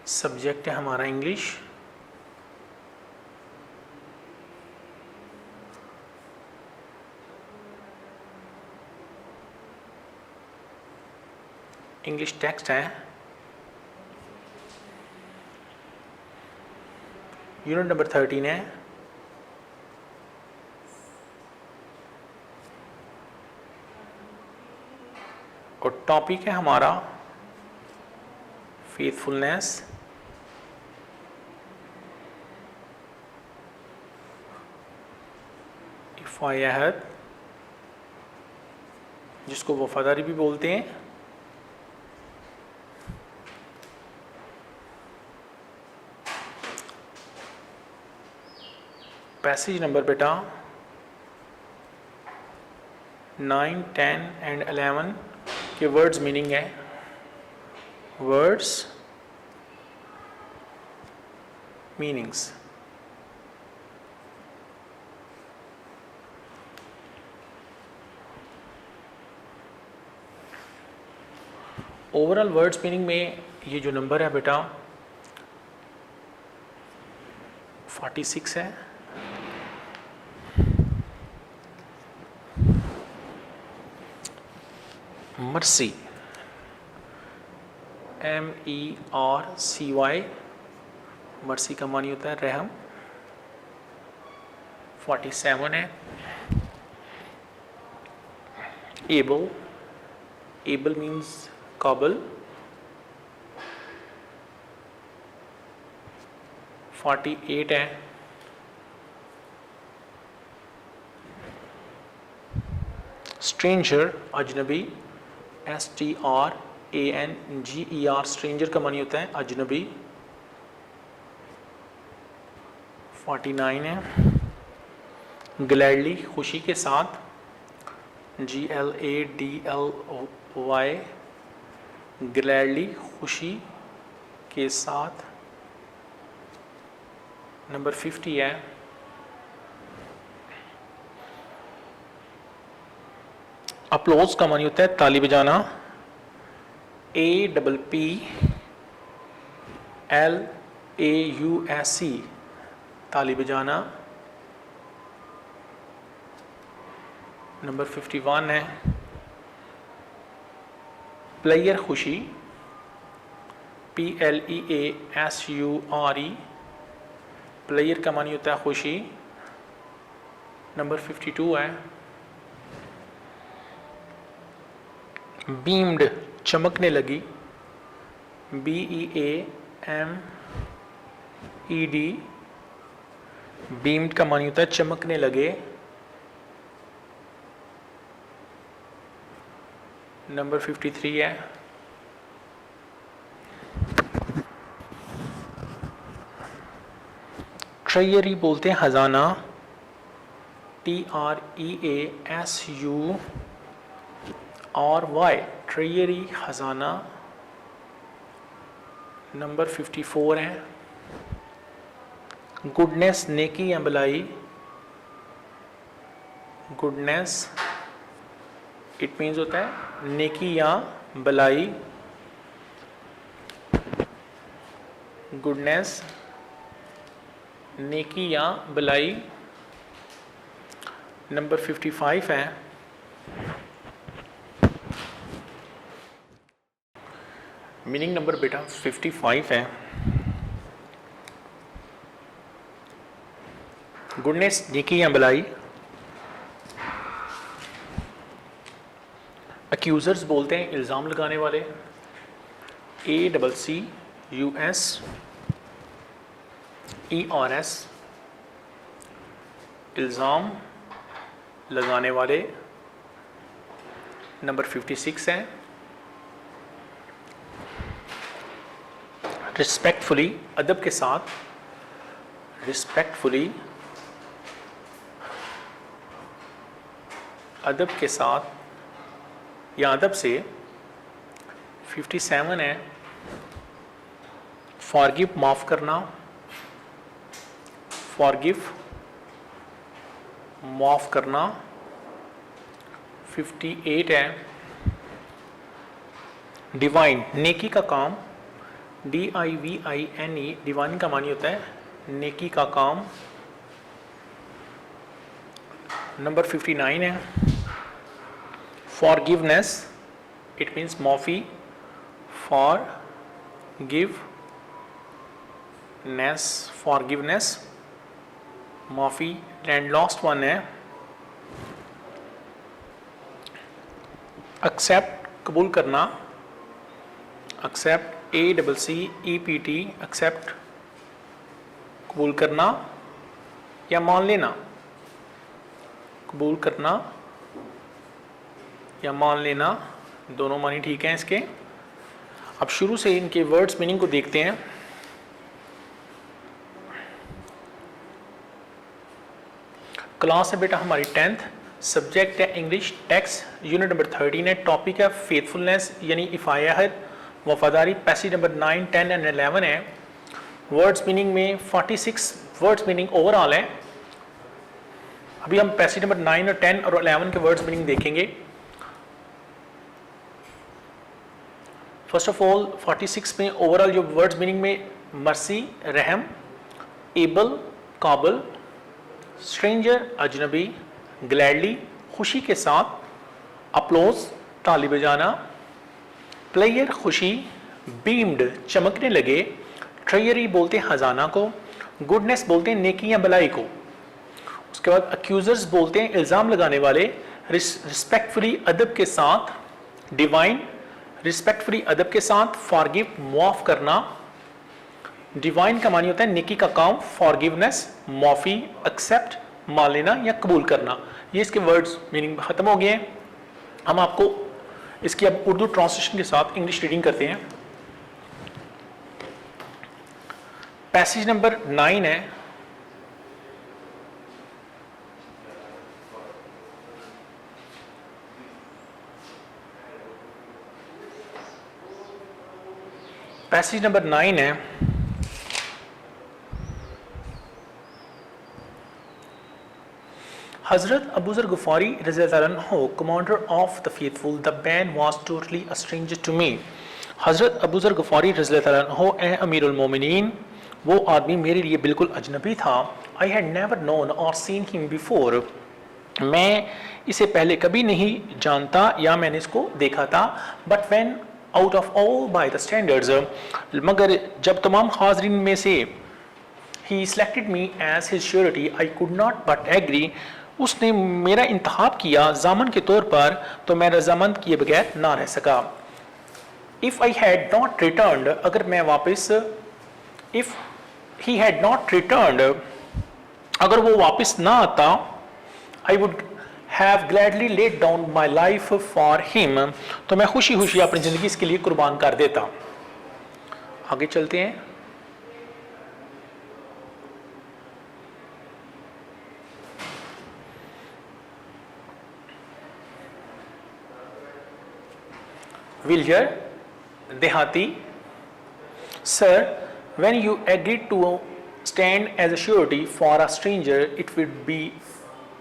सब्जेक्ट है हमारा इंग्लिश। इंग्लिश टेक्स्ट है। यूनिट नंबर 13 है। और टॉपिक है हमारा फेथफुलनेस। इफ़ायत, जिसको वफादारी भी बोलते हैं। पैसेज नंबर बेटा 9, 10 एंड 11 के वर्ड्स मीनिंग है। Words meanings. Overall words meaning में ये जो नंबर है बेटा 46 है। मर्सी, MERCY, मर्सी का मानी होता है रहम। 47 है। एबल, एबल मीन्स काबल। 48 है। स्ट्रेंजर, अजनबी। STRANGER, स्ट्रेंजर का मानी होता है अजनबी। 49 है। ग्लैडली, खुशी के साथ। GLADLY, ग्लैडली, खुशी के साथ। नंबर 50 है। अपलोज का मानी होता है ताली बजाना। APPLAUSE, ताली बजाना। नंबर 51 है। प्लेयर, खुशी। PLEASURE, प्लेयर का मानी होता है खुशी। नंबर 52 है। बीम्ड, चमकने लगी। BEAMED, बीम्ड का मानी होता है चमकने लगे। नंबर 53 है। ट्रेयरी बोलते हैं खजाना। TREASURY, ट्रेयरी, खजाना। नंबर 54 है। गुडनेस, नेकी या भलाई। गुडनेस, इट मीन्स होता है नेकी या भलाई। गुडनेस, नेकी या भलाई। नंबर 55 है। मीनिंग नंबर बेटा 55 है। गुडनेस, नेकी या भलाई। अक्यूजर्स बोलते हैं इल्ज़ाम लगाने वाले। ACCUSERS, इल्ज़ाम लगाने वाले। नंबर 56 है। रिस्पेक्टफुली, अदब के साथ। रिस्पेक्टफुली, अदब के साथ या अदब से। 57 है। फॉरगिव माफ़ करना, फॉरगिव माफ़ करना 58 है। डिवाइन नेकी का काम, DIVINE डिवाइन का मानी होता है नेकी का काम। नंबर 59 है फॉरगिवनेस, इट मीन्स माफ़ी, फॉरगिवनेस माफ़ी। एंड लास्ट वन है एक्सेप्ट कबूल करना, एक्सेप्ट ACCEPT एक्सेप्ट कबूल करना या मान लेना, कबूल करना या मान लेना, दोनों मानी ठीक हैं इसके। अब शुरू से इनके वर्ड्स मीनिंग को देखते हैं। क्लास है बेटा हमारी 10th, सब्जेक्ट है इंग्लिश, टेक्स्ट यूनिट नंबर 13 है, टॉपिक है फेथफुलनेस यानी इफ़ायत, वफादारी। पैसेज नंबर 9, 10 एंड 11 है। वर्ड्स मीनिंग में 46 वर्ड्स मीनिंग ओवरऑल है। अभी हम पैसेज नंबर 9 और 10 और 11 के वर्ड्स मीनिंग देखेंगे। फर्स्ट ऑफ ऑल 46 में ओवरऑल जो वर्ड्स मीनिंग में मर्सी रहम, एबल काबल, स्ट्रेंजर अजनबी, ग्लैडली खुशी के साथ, अपलोज ताली बजाना, प्लेयर खुशी, बीम्ड चमकने लगे, ट्रेयरी बोलते हैं खजाना को, गुडनेस बोलते हैं नेकी या भलाई को। उसके बाद अक्यूजर्स बोलते हैं इल्ज़ाम लगाने वाले, रिस्पेक्टफुली अदब के साथ, डिवाइन रिस्पेक्टफुली अदब के साथ, फॉरगिव माफ़ करना, डिवाइन का मानी होता है नेकी का काम, फॉरगिवनेस माफ़ी, एक्सेप्ट मान लेना या कबूल करना। ये इसके वर्ड्स मीनिंग ख़त्म हो गए हैं। हम आपको इसकी अब उर्दू ट्रांसलेशन के साथ इंग्लिश रीडिंग करते हैं। पैसेज नंबर 9 है पैसेज नंबर 9 है Hazrat Abu Zar Ghafari Radhiyallahu anhu, commander of the faithful, the man was totally a stranger to me. Hazrat Abu Zar Ghafari Radhiyallahu anhu ए अमीरुल मोमिनीन, वो आदमी मेरे लिए बिल्कुल अजनबी था। I had never known or seen him before. मैं इसे पहले कभी नहीं जानता या मैंने इसको देखा था। But when out of all by the standards, मगर जब तमाम हाजरीन में से he selected me as his surety, I could not but agree. उसने मेरा इंतखाब किया जामन के तौर पर, तो मैं रजामंद किए बगैर ना रह सका। If I had not returned, अगर मैं वापस, if he had not returned, अगर वो वापस ना आता, I would have gladly laid down my life for him, तो मैं खुशी खुशी अपनी ज़िंदगी इसके लिए कुर्बान कर देता। आगे चलते हैं। Villager, Dehati, sir, when you agreed to stand as a surety for a stranger, it would be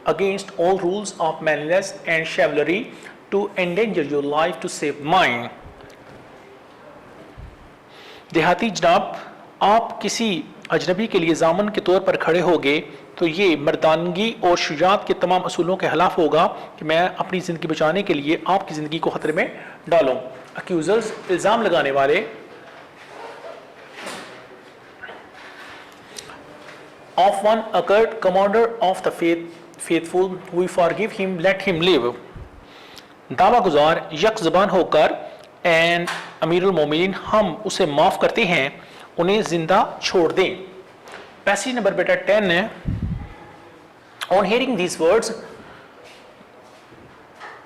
against all rules of manliness and chivalry to endanger your life to save mine. देहाती जनाब, आप किसी अजनबी के लिए जामन के तौर पर खड़े होगे तो ये मर्दानगी और शुजात के तमाम असूलों के खिलाफ होगा कि मैं अपनी ज़िंदगी बचाने के लिए आपकी ज़िंदगी को ख़तरे में डालूं। अक्यूजर्स इल्ज़ाम लगाने वाले, of one accord commander of the faithful we forgive him let him live, दावा गुजार यक ज़बान होकर एंड अमीरुल मोमिनीन, हम उसे माफ़ करते हैं, उन्हें जिंदा छोड़ दें। पैसेज नंबर बेटा 10 है। On hearing these words,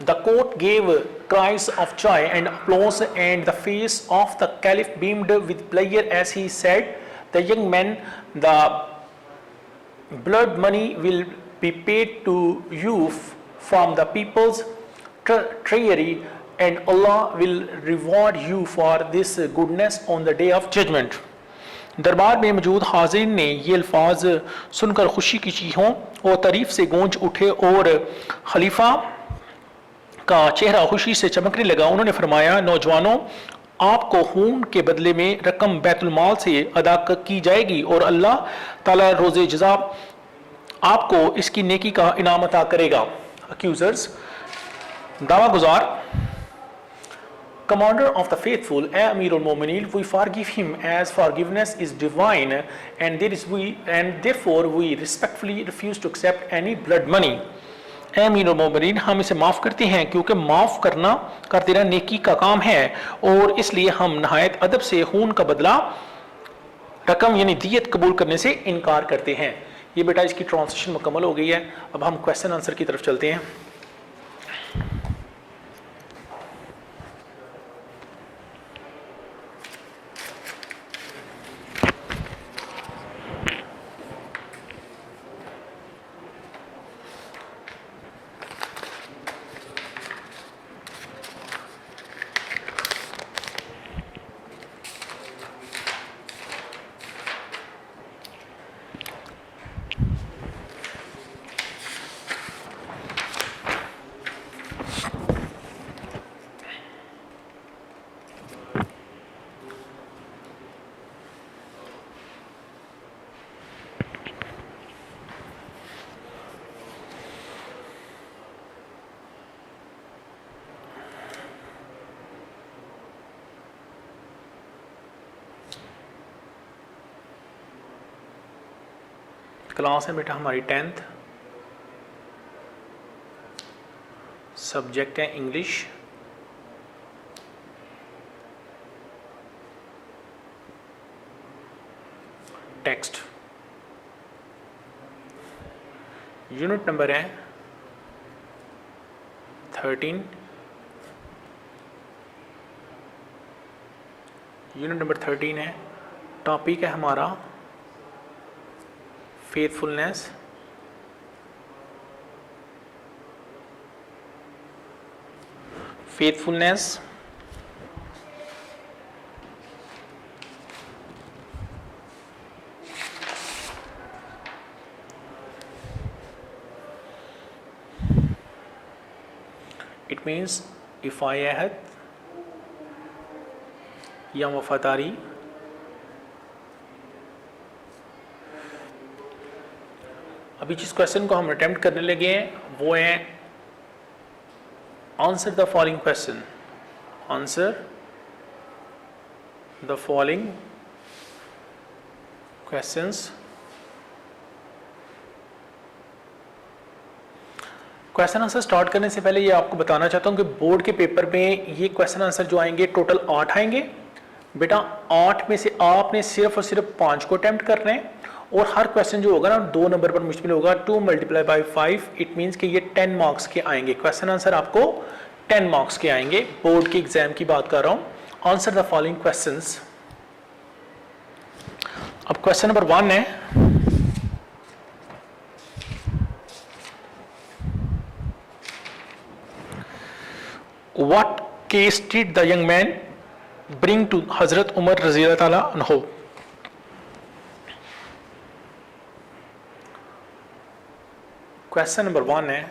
the court gave cries of joy and applause, and the face of the caliph beamed with pleasure as he said, "The young man, the blood money will be paid to you from the people's treasury, and Allah will reward you for this goodness on the day of judgment." दरबार में मौजूद हाजिरीन ने ये अल्फाज सुनकर खुशी की चीखों और तारीफ से गूंज उठे और खलीफा का चेहरा खुशी से चमकने लगा। उन्होंने फरमाया, नौजवानों, आपको खून के बदले में रकम बैतुल माल से अदा की जाएगी और अल्लाह ताला रोज़े जज़ा आपको इसकी नेकी का इनाम अता करेगा। अक्यूजर्स, दावा गुजार, Commander of the faithful, Amir al-Mu'minin, we forgive him as forgiveness is divine, and therefore we respectfully refuse to accept any blood money. अमीर al-Mu'minin, हम इसे माफ़ करते हैं क्योंकि माफ़ करना कर देना नेकी का काम है और इसलिए हम नहायत अदब से खून का बदला रकम यानी दियत कबूल करने से इनकार करते हैं। ये बेटा इसकी ट्रांसलेशन मुकम्मल हो गई है। अब हम क्वेश्चन आंसर की तरफ चलते हैं। क्लास है बेटा हमारी 10th, सब्जेक्ट है इंग्लिश, टेक्स्ट, यूनिट नंबर है 13, यूनिट नंबर 13 है। टॉपिक है हमारा faithfulness, faithfulness, it means इफ़ा अहद या वफादारी। अभी जिस क्वेश्चन को हम अटेम्प्ट करने लगे हैं वो है answer the following question, answer the following questions. Question answer start करने से पहले ये आपको बताना चाहता हूँ कि बोर्ड के पेपर में ये क्वेश्चन आंसर जो आएंगे टोटल 8 आएंगे बेटा। 8 में से आपने सिर्फ और सिर्फ 5 को अटेम्प्ट करने हैं और हर क्वेश्चन जो होगा ना 2 नंबर पर मुश्किल होगा। 2 × 5 इट मींस कि ये 10 मार्क्स के आएंगे। क्वेश्चन आंसर आपको 10 मार्क्स के आएंगे। बोर्ड के एग्जाम की बात कर रहा हूं। Answer the following questions. अब क्वेश्चन नंबर 1 है, what case did the young man bring to हजरत उमर रज़ी ताला अन्हु। क्वेश्चन नंबर 1 है,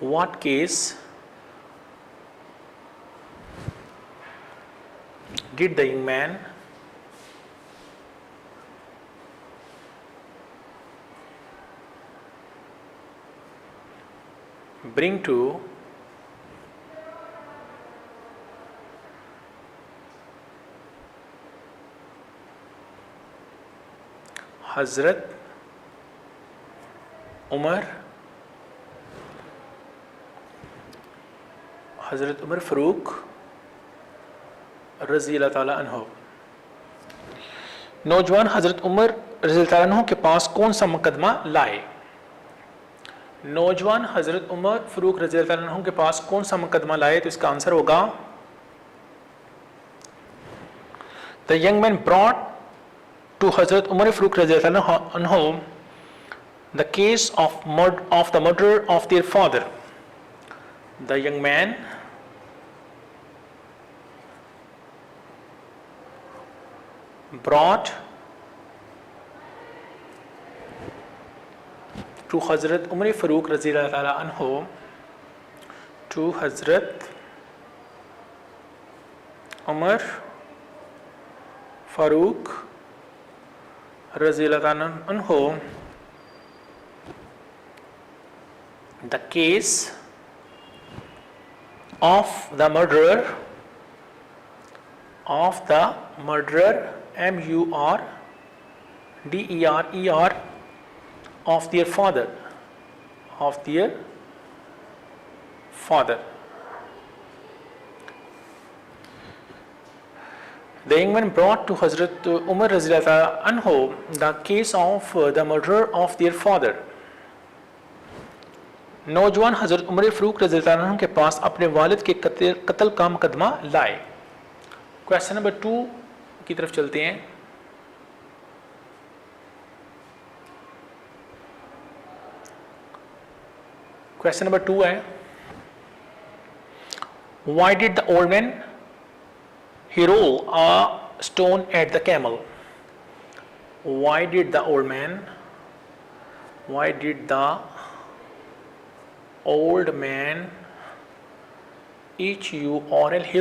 what case did the young man bring to हजरत उमर फ़ारूक रज़ी अल्लाह ताला अन्हु। नौजवान हजरत उमर रज़ी अल्लाह ताला अन्हु के पास कौन सा मुकदमा लाए। नौजवान हजरत उमर फ़ारूक रज़ी अल्लाह ताला अन्हु के पास कौन सा मुकदमा लाए, तो इसका आंसर होगा the young man brought to Hazrat Umar Farooq Radhiyallahu anhu the case of the murder of their father. The young man brought to Hazrat Umar Farooq Raziyallahu Ta'ala Anhu, to Hazrat Umar Farooq Raziyallahu Ta'ala Anhu, the case of the murderer MURDER of their father. The young man brought to Hazrat Umar Raziyallahu Anhu the case of the murder of their father. नौजवान हजरत उमर फ़ारूक रज़ियल्लाहु अन्हु के पास अपने वालिद के कत्ल का मुकदमा लाए। क्वेश्चन नंबर 2 की तरफ चलते हैं। क्वेश्चन नंबर 2 है, Why did the old man roll a stone at the camel? Why did the old man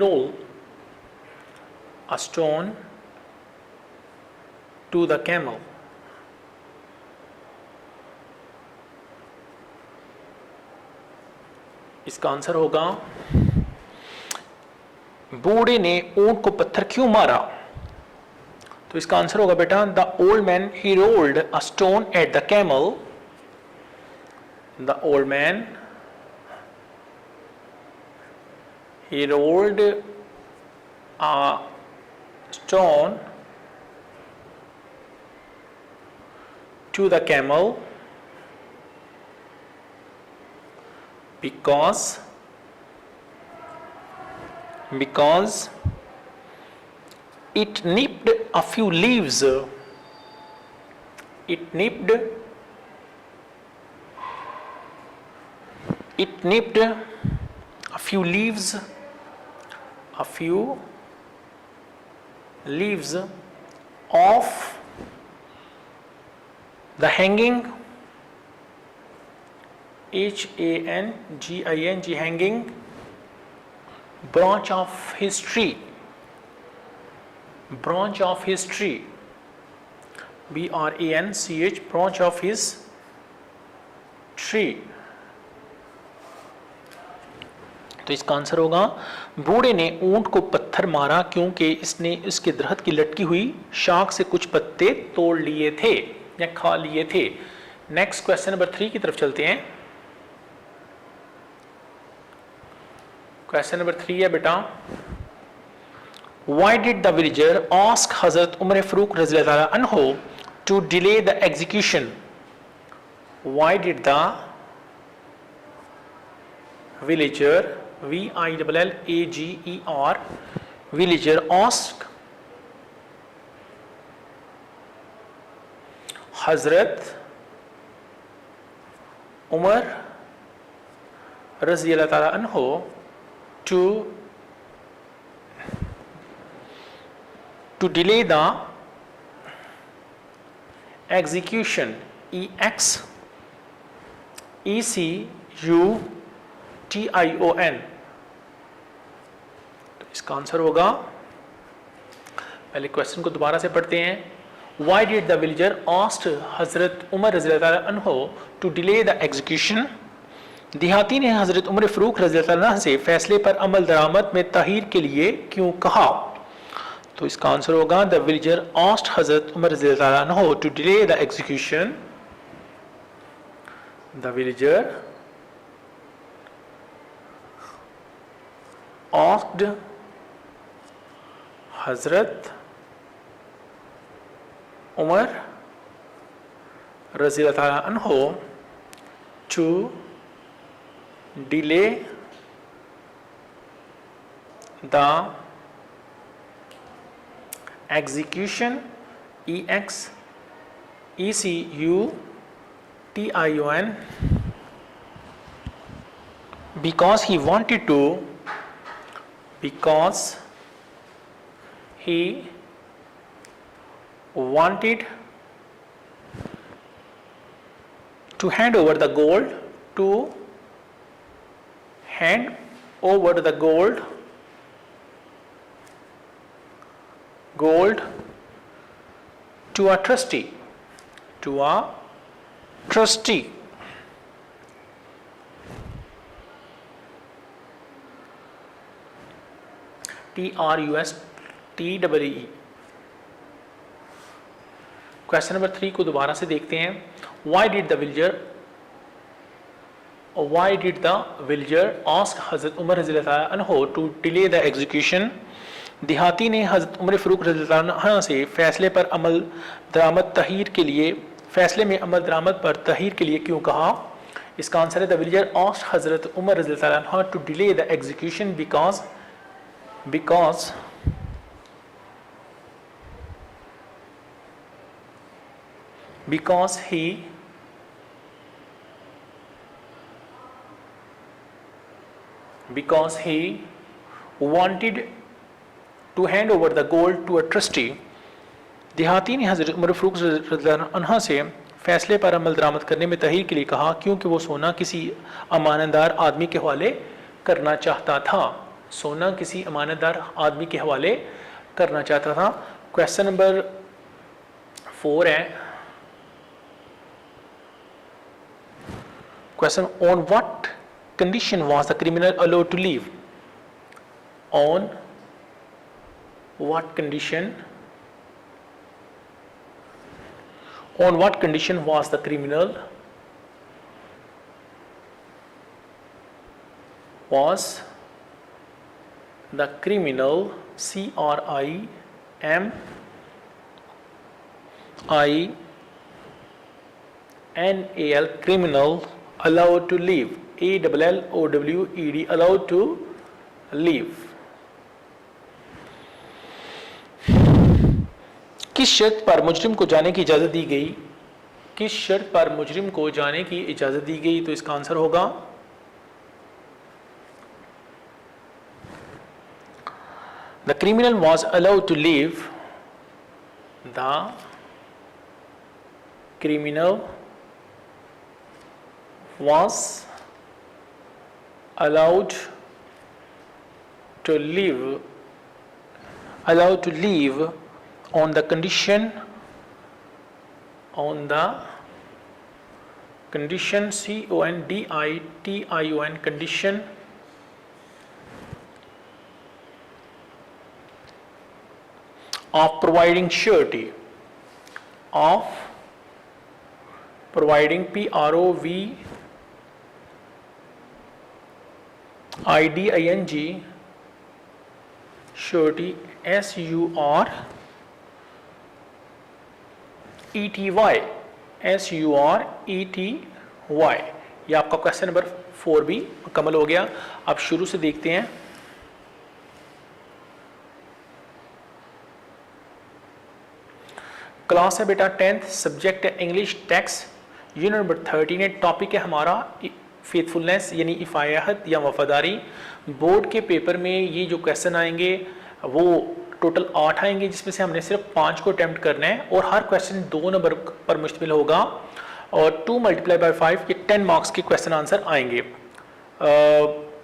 roll a stone to the camel? इसका आंसर होगा, बूढ़े ने ऊंट को पत्थर क्यों मारा? तो इसका आंसर होगा बेटा, the old man he rolled a stone at the camel. The old man he rolled a stone to the camel because it nipped a few leaves. It nipped a few leaves of the hanging, HANGING, hanging branch of his tree, branch of his tree, BRANCH, branch of his tree। तो इसका answer होगा, बूढ़े ने ऊंट को पत्थर मारा क्योंकि इसने इसके दरख्त की लटकी हुई शाख से कुछ पत्ते तोड़ लिए थे या खा लिए थे। नेक्स्ट क्वेश्चन नंबर 3 की तरफ चलते हैं। क्वेश्चन नंबर 3 है बेटा, Why did the villager ask Hazrat Umar Farooq Raziyallahu Anhu to delay the execution? Why did the villager, VILLAGER, villager ask Hazrat Umar Raziyallahu Ta'ala Anhu to delay the execution, EXECUTION? तो इसका answer होगा, पहले question को दोबारा से पढ़ते हैं। Why did the villager asked हजरत उमर रज़ियल्लाहु अन्हु to delay the execution? देहाती ने हजरत उमर फ़ारूक रज़ियल्लाहु अन्हु से फैसले पर अमल दरामद में ताहीर के लिए क्यों कहा? तो इसका आंसर होगा, द विलेजर आस्क्ड हजरत उमर रज़ियल्लाहु अन्हु to delay the execution. The villager asked हजरत उमर रज़ियल्लाहु अन्हु to delay the execution, EXECUTION, because he wanted wanted to hand over the gold to hand over the gold to a trustee TRUSTEE। Question number 3 को दोबारा से देखते हैं। Why did the villager ask हज़रत उमर रज़ियल्लाहु अन्हु to delay the execution? देहाती ने हज़रत उमर फ़ारूक रज़ियल्लाहु अन्हु से फैसले में अमल दरामद पर तहीर के लिए क्यों कहा? इसका आंसर है द विलेजर asked हज़रत उमर रज़ियल्लाहु अन्हु to delay the execution because he wanted to hand over the gold to a trustee। देहाती ने हज़रत उमर फ़ारूक रज़ियल्लाहु अन्हु से फैसले पर अमल दरामद करने में तहीर के लिए कहा क्योंकि वो सोना किसी अमानतदार आदमी के हवाले करना चाहता था। सोना किसी अमानतदार आदमी के हवाले करना चाहता था। क्वेश्चन नंबर 4 है। Question on what condition was the criminal allowed to leave? On what condition was the criminal criminal allowed to leave? ALLOWED allowed to leave। किस शर्त पर मुजरिम को जाने की इजाजत दी गई? तो इसका आंसर होगा the criminal was allowed to leave on the condition CONDITION condition of providing surety, PROVIDING surety SURETY। ये आपका क्वेश्चन नंबर 4 भी मुकम्मल हो गया। अब शुरू से देखते हैं। क्लास है बेटा 10th, सब्जेक्ट है English, text, unit number 13 topic है हमारा फेथफुलनेस यानी इफ़ायाहत या वफादारी। बोर्ड के पेपर में ये जो क्वेश्चन आएंगे वो टोटल 8 आएंगे, जिसमें से हमने सिर्फ 5 को अटेम्प्ट करना है और हर क्वेश्चन 2 नंबर पर मुश्तमिल होगा और 2 × 5 ये 10 मार्क्स के क्वेश्चन आंसर आएंगे।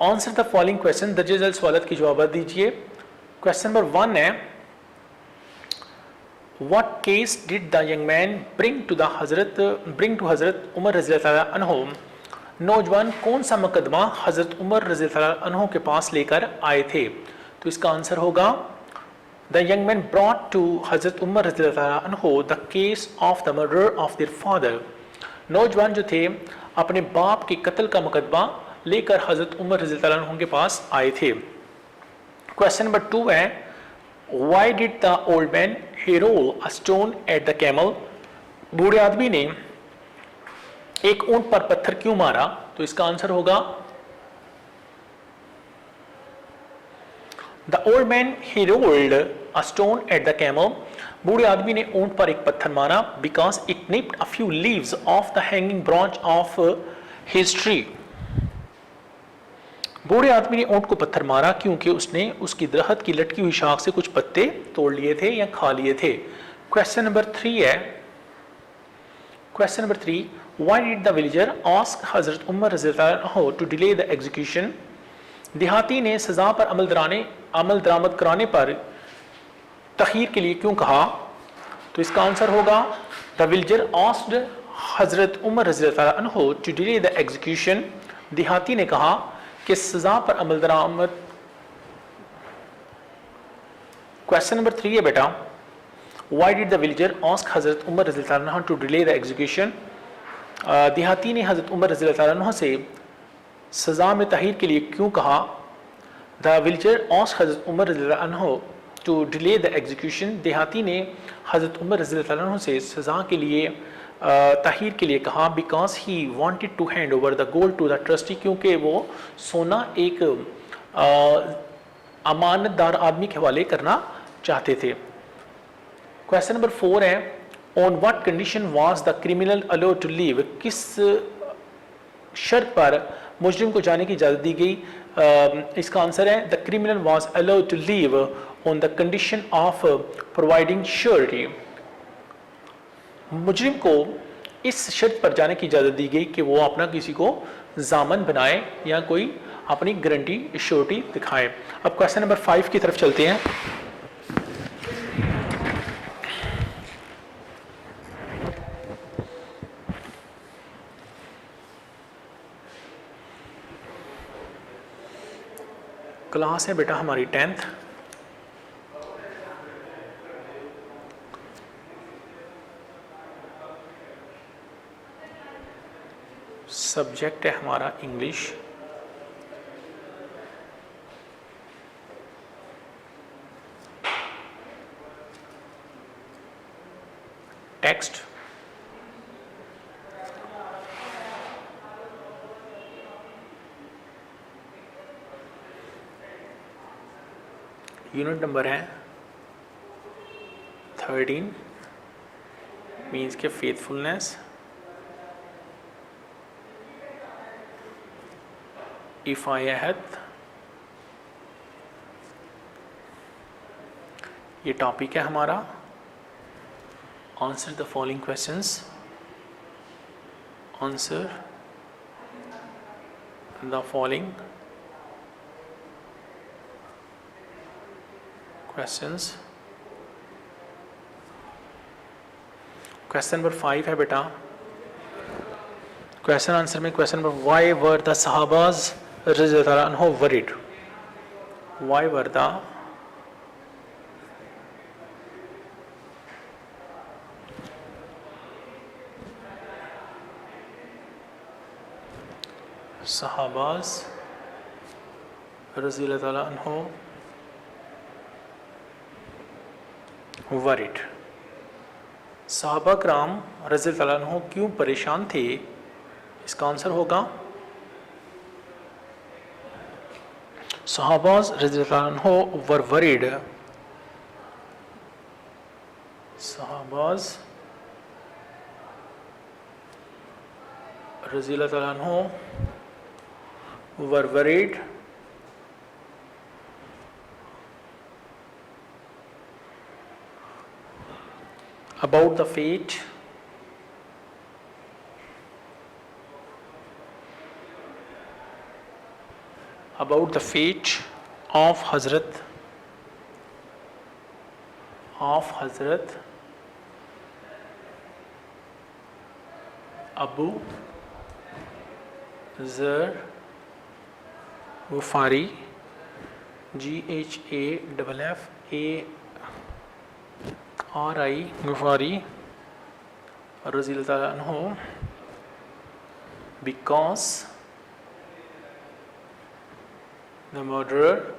आंसर द फॉलोइंग क्वेश्चन, दर्ज झेल सवालत की जवाब दीजिए। क्वेश्चन नंबर 1 है What case did the young man bring to Hazrat Umar रज़ियल्लाहु अन्हु? नौजवान कौन सा मुकदमा हज़रत उमर रज़ियल्लाहु अन्हु के पास लेकर आए थे? तो इसका आंसर होगा The young man brought to Hazrat Umar रज़ियल्लाहु अन्हु the case of the murder of their father। नौजवान जो थे अपने बाप के कत्ल का मुकदमा लेकर हज़रत उमर रज़ियल्लाहु अन्हु के पास आए थे। क्वेश्चन नंबर 2 है Why did the old man hurl a stone at the camel? बूढ़े आदमी ने एक ऊंट पर पत्थर क्यों मारा? तो इसका आंसर होगा The old man hurled a stone at the camel। बूढ़े आदमी ने ऊंट पर एक पत्थर मारा because it nipped a few leaves off the hanging branch of his tree। बूढ़े आदमी ने ऊंट को पत्थर मारा क्योंकि उसने उसकी दरख्त की लटकी हुई शाख से कुछ पत्ते तोड़ लिए थे या खा लिए थे। क्वेश्चन नंबर 3 है, question number 3, why did the villager ask हजरत उमर रज़ियल्लाहु अन्हु टू डिले द एग्जीक्यूशन? देहाती ने सजा पर अमल दरामद कराने पर तखीर के लिए क्यों कहा? तो इसका आंसर होगा द विलेजर आस्क्ड हजरत उमर रज़ियल्लाहु अन्हु टू डिले द एग्जीक्यूशन। देहाती ने कहा कि सजा पर अमल दरामद। क्वेश्चन नंबर 3 है बेटा, why did the villager ask हजरत उमर रज़ियल्लाहु अन्हु टू डिले द एग्जीक्यूशन? देहाती ने हजरत उमर रज़ियल्लाहु अन्हु से सजा में तखीर के लिए क्यों कहा? द विलेजर आस्क हजरत उमर रज़ियल्लाहु अन्हु टू डिले द एग्जीक्यूशन। देहाती ने हजरत उमर रज़ियल्लाहु अन्हु से सजा के लिए तखीर के लिए कहा because he wanted to hand over the gold to the trustee, क्योंकि वो सोना एक अमानतदार आदमी के हवाले करना चाहते थे। क्वेश्चन नंबर 4 है, on what condition was the criminal allowed to leave? किस शर्त पर मुजरिम को जाने की इजाज़त दी गई? इसका आंसर है the criminal was allowed to leave on the condition of providing surety. मुजरिम को इस शर्त पर जाने की इजाज़त दी गई कि वो अपना किसी को जामन बनाए या कोई अपनी गारंटी श्योरिटी दिखाए। अब क्वेश्चन नंबर 5 की तरफ चलते हैं। क्लास है बेटा हमारी 10th। सब्जेक्ट है हमारा इंग्लिश। टेक्स्ट यूनिट नंबर है 13, मीन्स के फेथफुलनेस। इफ आई अहद, ये टॉपिक है हमारा। Answer the following questions, answer the following questions. Question number 5 है बेटा। क्वेश्चन आंसर में question number, why were the सहाबाज रज़ियल्लाहु अन्हु वरीड? व्हाई वर द सहाबाज रज़ियल्लाहु अन्हु वरीड? सहाबा कराम रज़ियल्लाहु अन्हु क्यों परेशान थे? इसका आंसर होगा सहाबाज रज़ियल्लाहु अन्हु वर वरीड। सहाबाज रज़ियल्लाहु अन्हु वर worried about the fate of Hazrat Abu Zar Ghafari, GHAFFARI Ghafari रज़ियल्लाहु अन्हु, because the murderer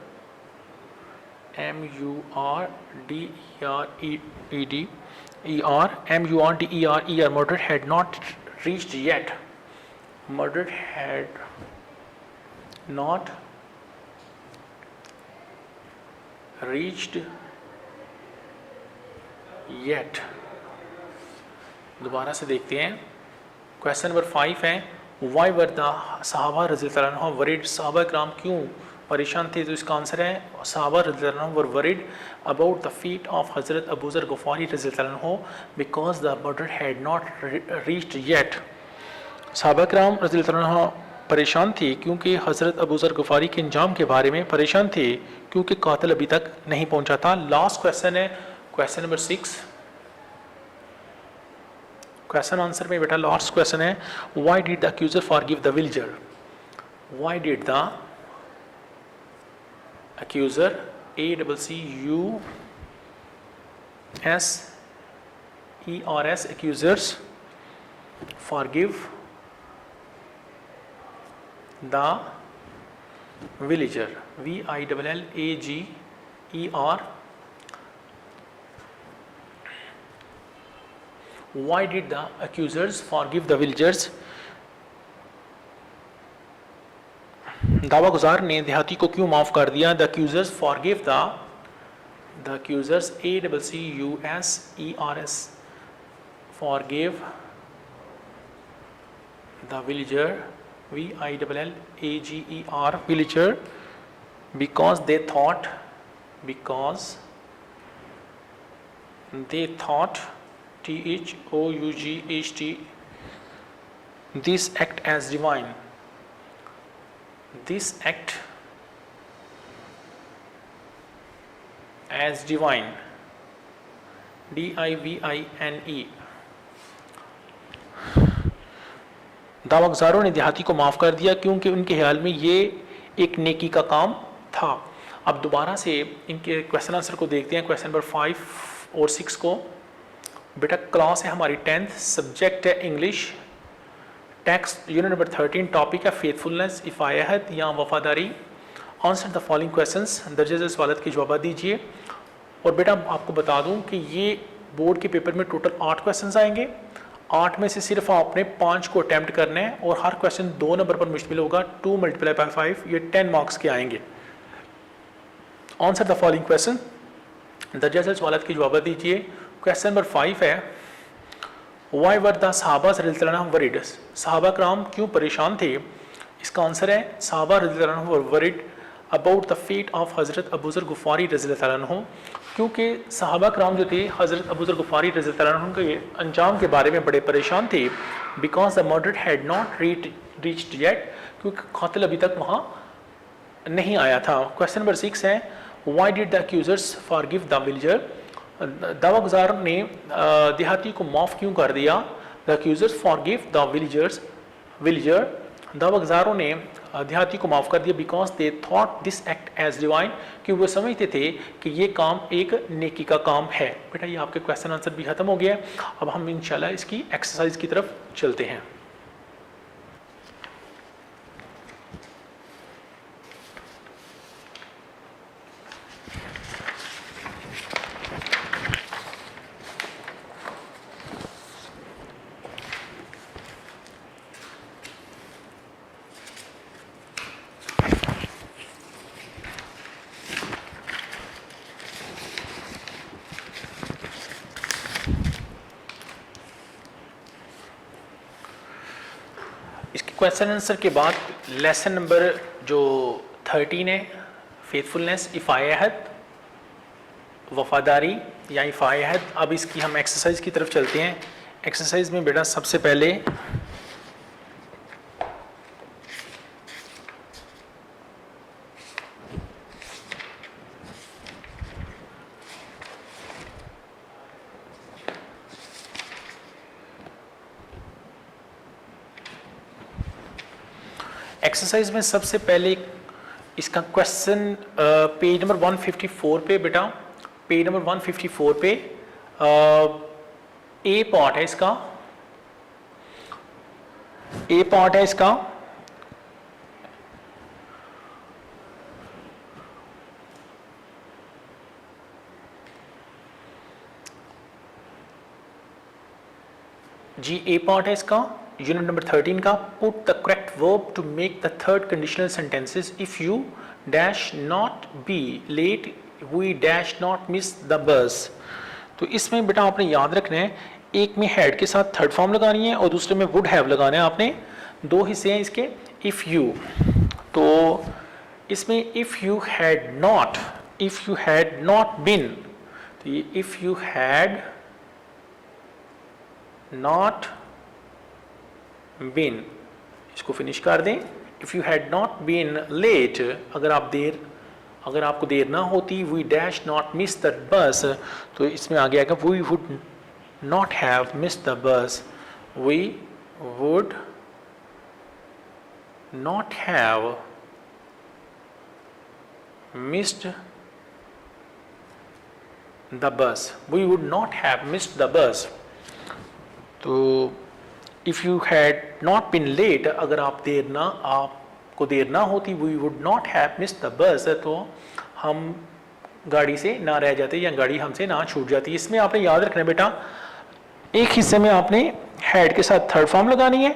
murderer had not reached yet. Murdered had not reached yet. दोबारा से देखते हैं। क्वेश्चन नंबर 5 है, वाई वर द सहाबा रज़ियल्लाहु अन्हु वरीड? सहाबा कराम क्यों परेशान थे, तो इसका आंसर है सहाबा रज़ियल्लाहु अन्हुम were worried about the fate of हज़रत अबू ज़र गफ़ारी रज़ियल्लाहु अन्हु because the murder had not reached yet. सहाबा किराम रज़ियल्लाहु अन्हुम परेशान थी क्योंकि हज़रत अबू ज़र गफ़ारी के अंजाम के बारे में परेशान थे क्योंकि कातिल अभी तक नहीं पहुंचा था। लास्ट क्वेश्चन है क्वेश्चन नंबर 6। क्वेश्चन आंसर में बेटा लास्ट क्वेश्चन है why did the accuser forgive the villager. Why did the accuser accusers accusers forgive the villager villager। why did the accusers forgive the villagers। दावागुजार ने देहाती को क्यों माफ कर दिया। The accusers forgive the accusers ACCUSERS forgive the villager VILLAGER villager because they thought THOUGHT this act as divine। this act as divine DIVINE। दावागुजारों ने देहाती को माफ़ कर दिया क्योंकि उनके ख्याल में ये एक नेकी का काम था। अब दोबारा से इनके क्वेश्चन आंसर को देखते हैं, क्वेश्चन नंबर 5 और 6 को। बेटा क्लास है हमारी 10th, सब्जेक्ट है English, text unit number 13, topic है फेथफुलनेस, इफ़ायत या वफादारी। आंसर द फॉलोइंग क्वेश्चंस, दर्जे सवालत के जवाब दीजिए। और बेटा आपको बता दूं कि ये बोर्ड के पेपर में टोटल 8 क्वेश्चंस आएंगे। 8 में से सिर्फ आपने 5 को अटैम्प्ट करना है और हर क्वेश्चन 2 नंबर पर मुश्तमिल होगा। 2 × 5 ये 10 मार्क्स के आएंगे। आंसर द फॉलोइंग क्वेश्चन, दर्जे सवालत के जवाब दीजिए। क्वेश्चन नंबर 5 है वाई वर द सहाबा रज़ियल्लाहु अन्हुम वरीड। सहाबा कराम क्यों परेशान थे। इसका आंसर है सहाबा रज़ियल्लाहु अन्हुम were worried about the fate of हज़रत अबू ज़र गफ़ारी रज़ियल्लाहु अन्हु, क्योंकि सहाबा कराम जो थे हज़रत अबू ज़र गफ़ारी रज़ियल्लाहु अन्हु के अंजाम के बारे में बड़े परेशान थे। Because the murder had not reached yet, क्योंकि कातिल अभी तक वहाँ नहीं आया था। क्वेश्चन नंबर 6 है why did the accusers forgive the villager. दावागुजार ने देहाती को माफ़ क्यों कर दिया। The accusers forgive the villager, दावागुजारों ने देहाती को माफ़ कर दिया because they thought this act as divine, कि वो समझते थे कि ये काम एक नेकी का काम है। बेटा ये आपके क्वेश्चन आंसर भी ख़त्म हो गया। अब हम इंशाल्लाह इसकी एक्सरसाइज की तरफ चलते हैं। क्वेश्चन आंसर के बाद लेसन नंबर जो 13 है फेथफुलनेस, इफ़ायत, वफादारी या इफ़ायत। अब इसकी हम एक्सरसाइज की तरफ चलते हैं। एक्सरसाइज में बेटा सबसे पहले एक्सरसाइज में सबसे पहले इसका क्वेश्चन पेज नंबर 154 पे बेटा, पेज नंबर 154 पे ए पार्ट है इसका, ए पार्ट है इसका। जी ए पार्ट है इसका, यूनिट नंबर 13 का। Put the correct verb to make the third conditional sentences. If you dash not be late we dash not miss the bus. तो इसमें बेटा आपने याद रखना है, एक में हैड के साथ थर्ड फॉर्म लगानी है और दूसरे में वुड हैव लगाना है आपने। 2 हिस्से हैं इसके। इफ़ यू, तो इसमें if you had not been, तो ये if you had not been, इसको फिनिश कर दें। If you had not been late, अगर आपको देर ना होती, we dash not miss the bus, तो इसमें आगे आएगा we would not have miss the bus, we would not have missed the bus, we would not have missed the bus। तो if you had not been late, अगर आपको देर ना होती, we would not have missed the bus, तो हम गाड़ी से ना रह जाते या गाड़ी हमसे ना छूट जाती। इसमें आपने याद रखना बेटा, एक हिस्से में आपने had के साथ थर्ड फॉर्म लगानी है।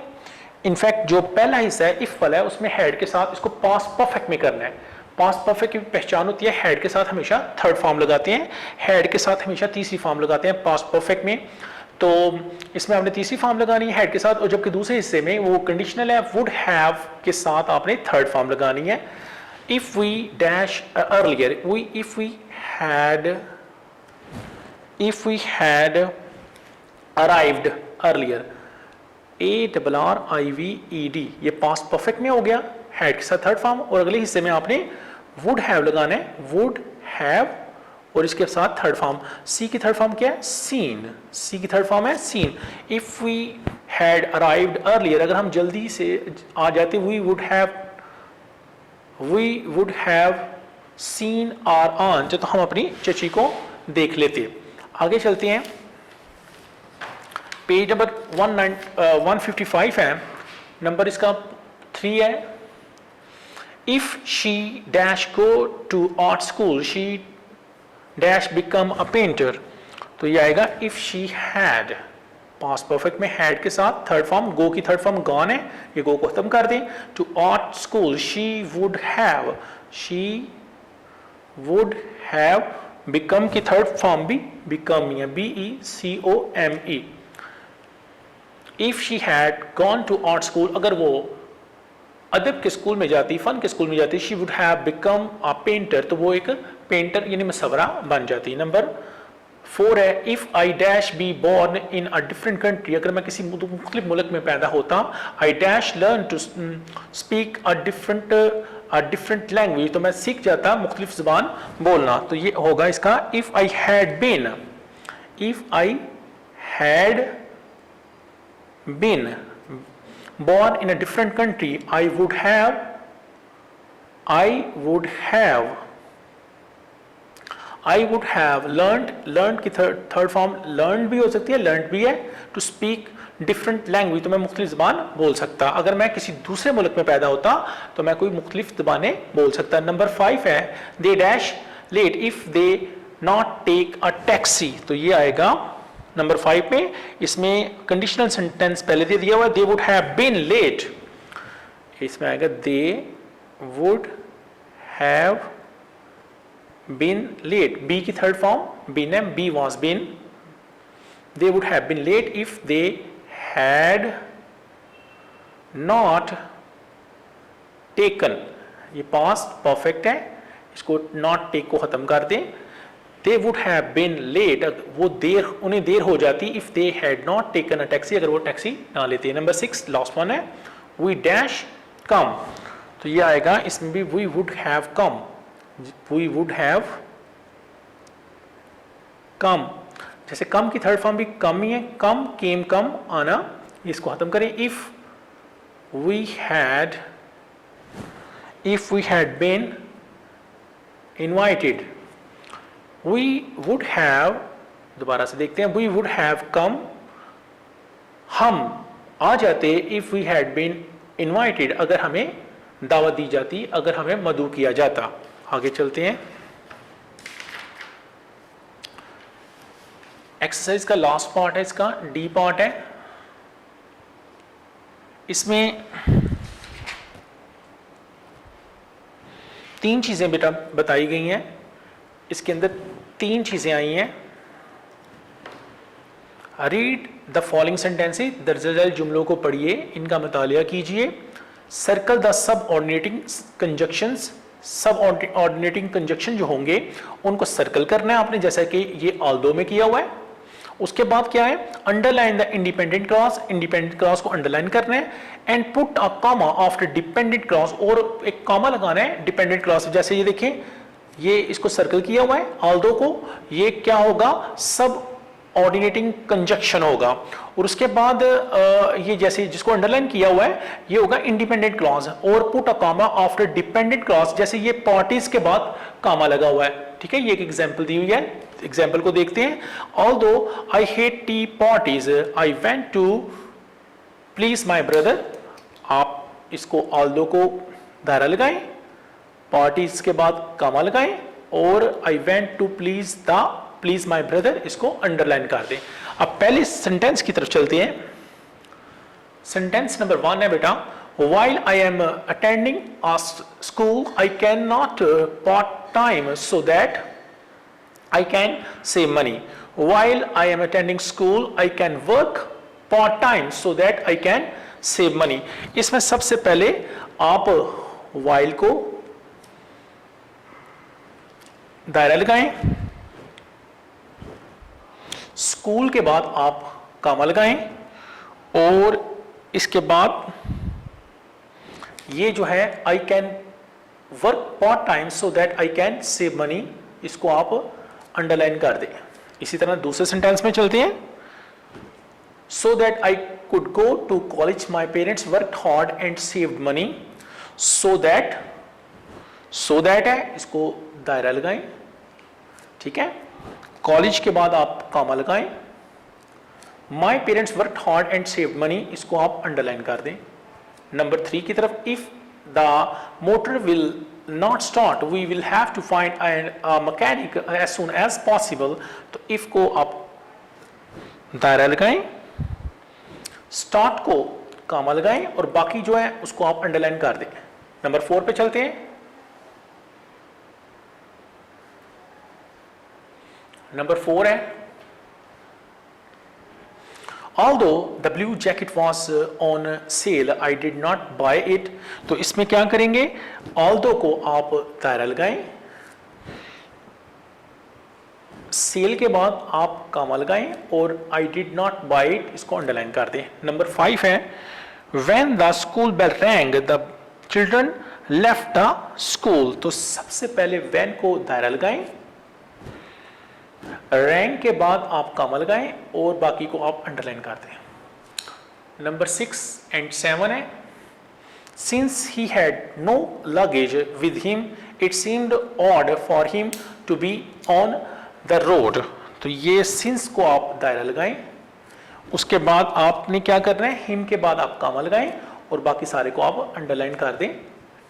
इनफैक्ट जो पहला हिस्सा है इफ वाला है, उसमें had के साथ इसको पास्ट परफेक्ट में करना है। पास्ट परफेक्ट की पहचान होती है हैड के साथ हमेशा थर्ड फॉर्म लगाते हैं, हैड के साथ हमेशा तीसरी फॉर्म लगाते हैं पास्ट परफेक्ट में। तो इसमें आपने तीसरी फॉर्म लगानी है हैड के साथ, और जबकि दूसरे हिस्से में वो कंडीशनल है, वुड हैव के साथ आपने थर्ड फॉर्म लगानी है। If we dash earlier, if we had arrived earlier, ARRIVED, ये पास्ट परफेक्ट में हो गया हैड के साथ थर्ड फॉर्म, और अगले हिस्से में आपने वुड हैव लगाना है, वुड हैव और इसके साथ थर्ड फॉर्म। सी की थर्ड फॉर्म क्या है? सीन। सी की थर्ड फॉर्म है seen. If we had arrived earlier, अगर हम जल्दी से आ जाते, we would have seen our aunt, तो हम अपनी चची को देख लेते। आगे चलते हैं, पेज नंबर 155 है, नंबर इसका 3 है। If she dash go to art school, she dash become a painter, तो ये आएगा if she had, past perfect में had के साथ थर्ड फॉर्म, go की थर्ड फॉर्म gone है, ये go को खत्म कर दें। to art school she would have become की थर्ड फॉर्म भी become है, BECOME। if she had gone to art school, अगर वो अदब के स्कूल में जाती, फन के स्कूल में जाती, she would have become a painter, तो वो एक पेंटर यानी मुसव्वरा बन जाती। नंबर 4 है, if I dash be born in a different country, अगर मैं किसी मुख्तलिफ मुल्क में पैदा होता, I dash learn to speak a different language, तो मैं सीख जाता मुख्तलिफ ज़बान बोलना। तो ये होगा इसका if I had been, born in a different country, I would have learned की थर्ड फॉर्म learned भी हो सकती है, learned भी है, to speak different language, तो मैं मुख्तलिफ ज़बान बोल सकता। अगर मैं किसी दूसरे मुल्क में पैदा होता तो मैं कोई मुख्तलिफ ज़बानें बोल सकता। नंबर 5 है, they dash late if they not take a taxi, तो ये आएगा नंबर 5 में। इसमें कंडीशनल सेंटेंस पहले दे दिया हुआ है, they would have been late, इसमें आएगा they would have been late, be की थर्ड फॉर्म बीन है, be was been, they would have been late if they had not taken, ये पास्ट परफेक्ट है, इसको नॉट टेक को खत्म कर दें। They would have been late, उन्हें देर हो जाती if they had not taken a taxi, अगर वो टैक्सी ना लेते। नंबर 6 लास्ट वन है, we dash come, तो ये आएगा इसमें भी we would have come, जैसे कम की थर्ड फॉर्म भी कम ही है, कम केम कम आना, इसको खत्म करें। if we had been invited, we would have, दोबारा से देखते हैं, we would have come, हम आ जाते if we had been invited, अगर हमें दावत दी जाती, अगर हमें मदऊ किया जाता। आगे चलते हैं, एक्सरसाइज का लास्ट पार्ट है, इसका डी पार्ट है। इसमें 3 चीजें बेटा बताई गई हैं, इसके अंदर 3 चीजें आई हैं। रीड द फॉलोइंग सेंटेंसेस, दर्ज झेल जुमलों को पढ़िए, इनका मुतालिया कीजिए। सर्कल द सब ऑर्डिनेटिंग कंजक्शंस, सब ऑर्डिनेटिंग कंजक्शन जो होंगे उनको सर्कल करना है आपने, जैसा कि ये ऑल्दो में किया हुआ है। उसके बाद क्या है, underline the independent clause, independent clause को अंडरलाइन करना है, and put a comma after dependent clause, और एक कॉमा लगाना है डिपेंडेंट क्लॉज। जैसे ये देखिए, ये इसको सर्कल किया हुआ है ऑल्दो को, ये क्या होगा, सब ऑर्डिनेटिंग कंजक्शन होगा। और उसके बाद ये जैसे जिसको अंडरलाइन किया हुआ है ये होगा इंडिपेंडेंट क्लॉज, और put a comma after dependent clause, जैसे ये पार्टीज के बाद कॉमा लगा हुआ है। ठीक है, ये एक एग्जांपल दी हुई है, एग्जांपल को देखते हैं। Although I hate tea parties I went to please my brother. आप इसको ऑल्दो को दायरा लगाएं, पार्टीज के बाद कॉमा लगाएं, और I went to please my brother इसको अंडरलाइन कर दें। अब पहले सेंटेंस की तरफ चलते हैं। सेंटेंस नंबर 1 है बेटा, while I am attending a school I cannot part time so that I can save money. While I am attending school I can work part time so that I can save money. इसमें सबसे पहले आप while को दायरा लगाएं, school के बाद आप कॉमा लगाएं, और इसके बाद ये जो है I can work part time so that I can save money, इसको आप अंडरलाइन कर दें। इसी तरह दूसरे सेंटेंस में चलते हैं। So that I could go to college my parents work hard and saved money. So that है, इसको दायरा लगाएं। ठीक है, कॉलेज के बाद आप कॉमा लगाएं, my parents work hard and saved money, इसको आप अंडरलाइन कर दें। नंबर 3 की तरफ, if the motor will not start we will have to find a mechanic as soon as possible. तो इफ को आप दायरा लगाएं, स्टार्ट को कॉमा लगाएं, और बाकी जो है उसको आप अंडरलाइन कर दें। नंबर 4 पे चलते हैं। नंबर 4 है, although the blue jacket was on sale I did not buy it। तो इसमें क्या करेंगे, although को आप दायरा लगाएं, सेल के बाद आप कॉमा लगाएं, और I did not buy it इसको अंडरलाइन कर दें। नंबर 5 है, when the school bell rang the children left the school। तो सबसे पहले when को दायरा लगाएं, रैंक के बाद आप कॉमा लगाएं, और बाकी को आप अंडरलाइन कर दें। नंबर 6 एंड 7 है, since he had no luggage with him it seemed odd for him to be on the road. तो ये सिंस को आप दायरा लगाएं, उसके बाद आपने क्या करना है, हिम के बाद आप कॉमा लगाएं, और बाकी सारे को आप अंडरलाइन कर दें।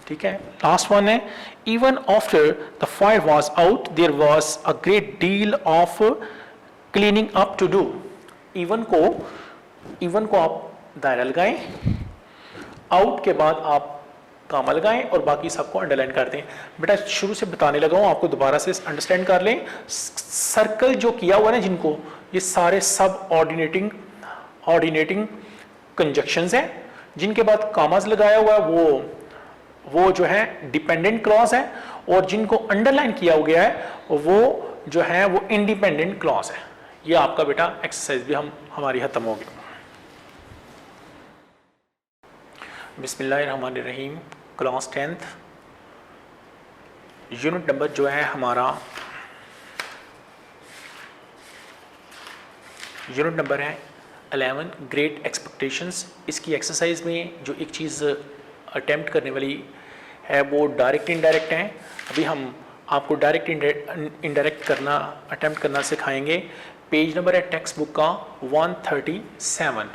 ठीक है, लास्ट वन है, even after the fire was out there was a great deal of cleaning up to do. Even को आप दायरा लगाएं, आउट के बाद आप कॉमा लगाएं, और बाकी सबको अंडरलाइन कर दें। बेटा शुरू से बताने लगा हूं, आपको दोबारा से अंडरस्टैंड कर लें। सर्कल जो किया हुआ है जिनको, ये सारे सब ऑर्डिनेटिंग कंजक्शंस हैं। जिनके बाद कॉमास लगाया हुआ है वो जो है डिपेंडेंट क्लॉज है, और जिनको अंडरलाइन किया गया है वो जो है वो इंडिपेंडेंट क्लॉज है। ये आपका बेटा एक्सरसाइज भी हमारी खत्म हो गई। बिस्मिल्लाहिर्रहमानिर्रहीम, क्लास 10th, यूनिट नंबर जो है हमारा यूनिट नंबर है 11, ग्रेट एक्सपेक्टेशंस। इसकी एक्सरसाइज में जो एक चीज़ अटेम्प्ट करने वाली है वो डायरेक्ट इनडायरेक्ट है। अभी हम आपको डायरेक्ट इनडायरेक्ट करना अटेम्प्ट करना सिखाएंगे। पेज नंबर है टेक्स्ट बुक का 137,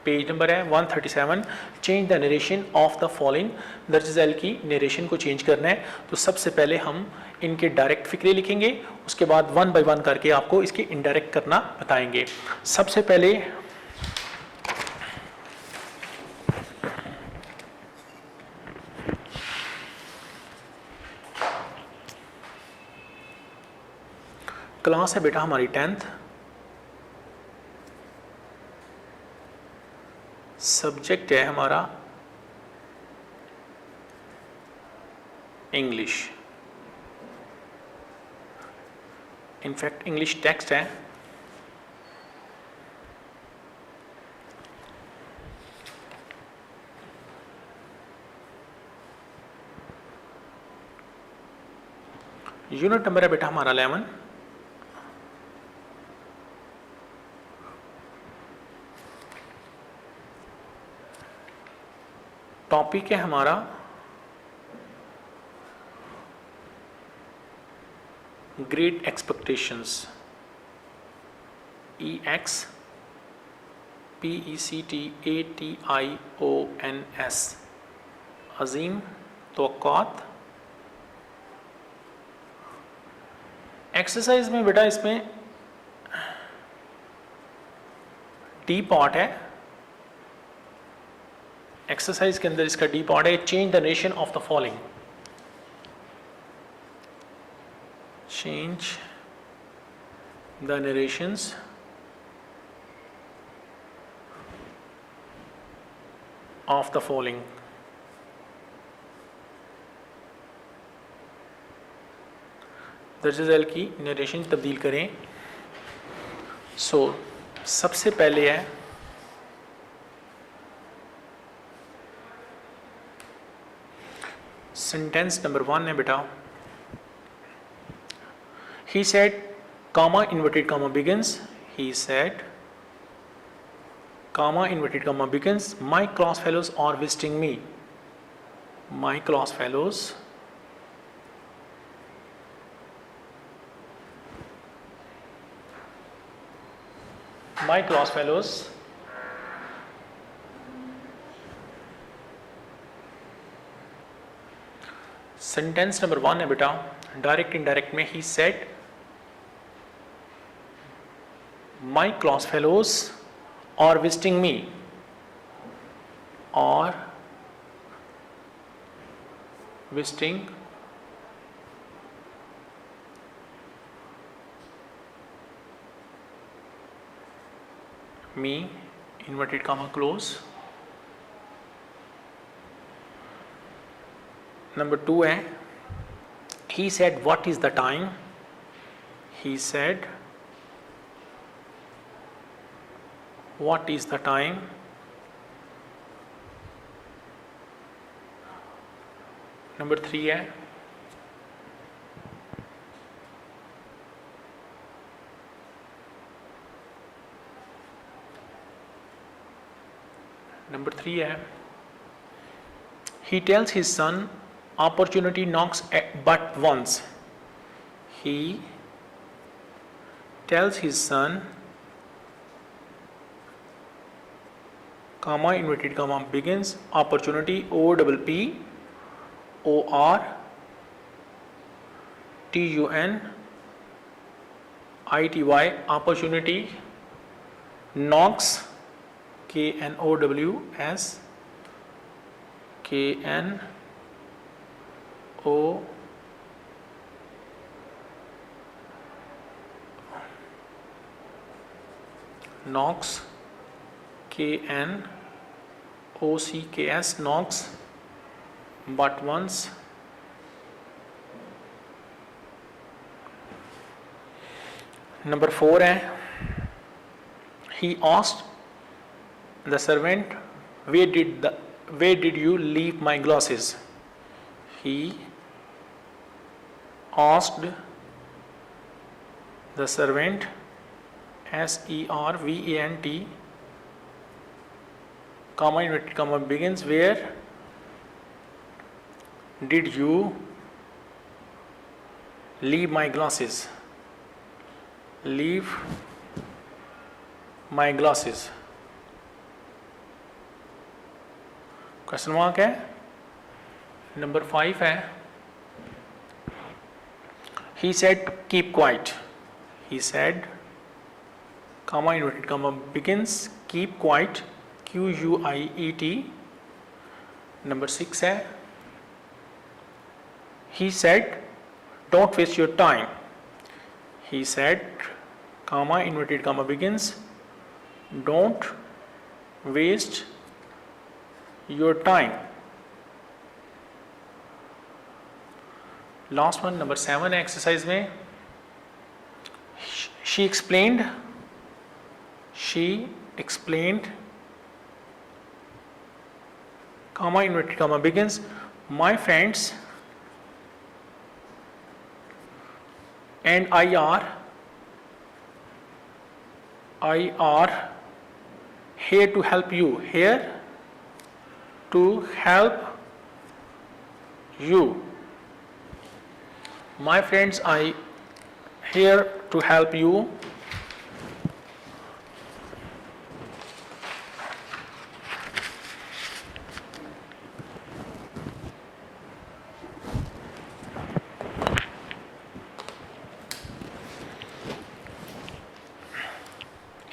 पेज नंबर है 137। Change the narration of the following, दर्ज झैल की नरेशन को चेंज करना है। तो सबसे पहले हम इनके डायरेक्ट फिक्रे लिखेंगे, उसके बाद 1 बाय 1 करके आपको इसके इनडायरेक्ट करना बताएंगे। सबसे पहले क्लास है बेटा हमारी 10th, सब्जेक्ट है हमारा इंग्लिश, इनफैक्ट इंग्लिश टेक्स्ट है। यूनिट नंबर है बेटा हमारा 11। टॉपिक है हमारा ग्रेट एक्सपेक्टेशंस, EXPECTATIONS, अजीम तवक्कुआत। एक्सरसाइज में बेटा इसमें डी पार्ट है, एक्सरसाइज के अंदर इसका डी पार्ट है, change the narration of the following, change the narrations of the following. दर्ज झैल की नरेशन तब्दील करें। सबसे पहले है सेंटेंस नंबर 1 है बेटा, he said comma inverted comma begins, he said comma inverted comma begins, my class fellows are visiting me, my class fellows sentence number 1 है बेटा, डायरेक्ट इनडायरेक्ट में ही said my class fellows are visiting me, और visiting me, inverted comma close. Number 2 है he said what is the time, he said what is the time। Number 3 है he tells his son opportunity knocks but once, he tells his son comma inverted comma begins opportunity OPPORTUNITY opportunity knocks KNOWS knocks KNOCKS knocks but once। Number 4 है he asked the servant where did you leave my glasses, he asked the servant SERVANT comma inverted comma begins where did you leave my glasses, leave my glasses। Question mark है। Number 5 है he said keep quiet, he said comma inverted comma begins keep quiet QUIET। Number 6 है he said don't waste your time, he said comma inverted comma begins don't waste your time। Last one number 7 है exercise में. She explained comma inverted comma begins my friends and I are here to help you, here to help you. My friends, I here to help you.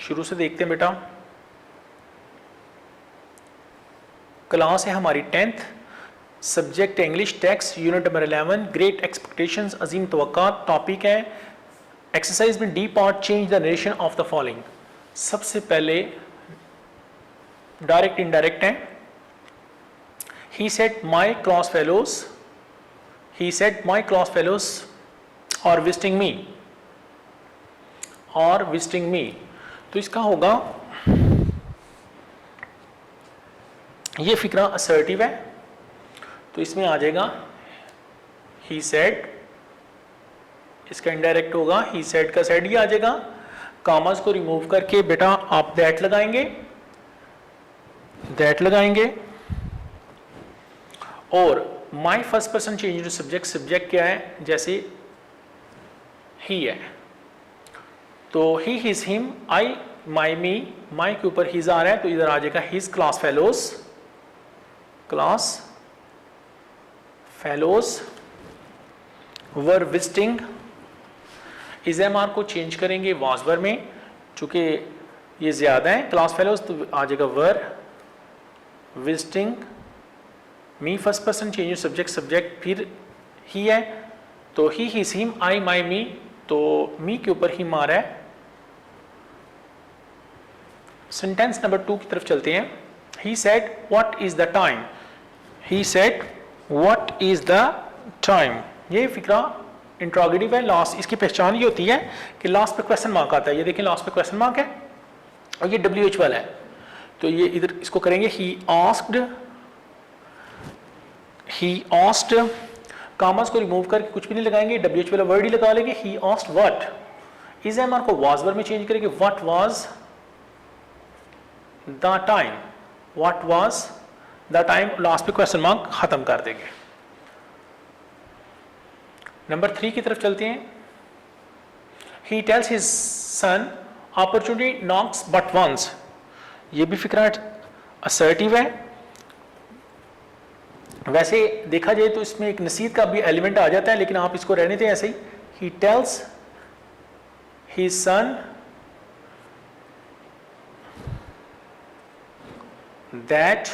शुरू से देखते हैं बेटा. Class है हमारी 10th, subject English, text unit number 11, great expectations, अजीम तवक्कात. Topic है एक्सरसाइज में D part, change the narration of the following. सबसे पहले डायरेक्ट इनडायरेक्ट है. He said my class fellows और विजिटिंग मी. तो इसका होगा, ये फिक्रा असर्टिव है तो इसमें आ जाएगा ही सेड. इसका इनडायरेक्ट होगा ही सेड का सेड ही आ जाएगा. कामास को रिमूव करके बेटा आप दैट लगाएंगे और my first person change to subject. Subject क्या है, जैसे ही है तो ही हिज हिम, आई माई मी, माई के ऊपर हिज आ रहा है तो इधर आ जाएगा हिज क्लास फेलोज वर विजिटिंग. इज़ेमार को चेंज करेंगे वाजवर में, चूंकि ये ज्यादा है क्लास फेलोज तो आ जाएगा वर विजिटिंग मी. फर्स्ट पर्सन चेंज सब्जेक्ट फिर ही है तो ही हिज हिम, आई माई मी, तो मी के ऊपर ही मारा है. सेंटेंस नंबर 2 की तरफ चलते हैं. He said what is the time. ये फिक्रा इंट्रोगेटिव है. लास्ट इसकी पहचान ये होती है कि लास्ट पे क्वेश्चन मार्क आता है. ये देखें लास्ट पे क्वेश्चन मार्क है और ये WH वाला है तो ये इधर इसको करेंगे ही आस्क्ड. कामास को रिमूव करके कुछ भी नहीं लगाएंगे, WH वाला वर्ड ही लगा लेंगे. He asked what. इज़ेमार को वाज वर्ड में चेंज करेंगे, what was the time. Last पे क्वेश्चन मार्क खत्म कर देंगे. नंबर 3 की तरफ चलते हैं. He tells his son opportunity knocks but once. ये भी फिक्रा असर्टिव है. वैसे देखा जाए तो इसमें एक नसीहत का भी एलिमेंट आ जाता है लेकिन आप इसको रहने दें ऐसे ही. He tells his son that,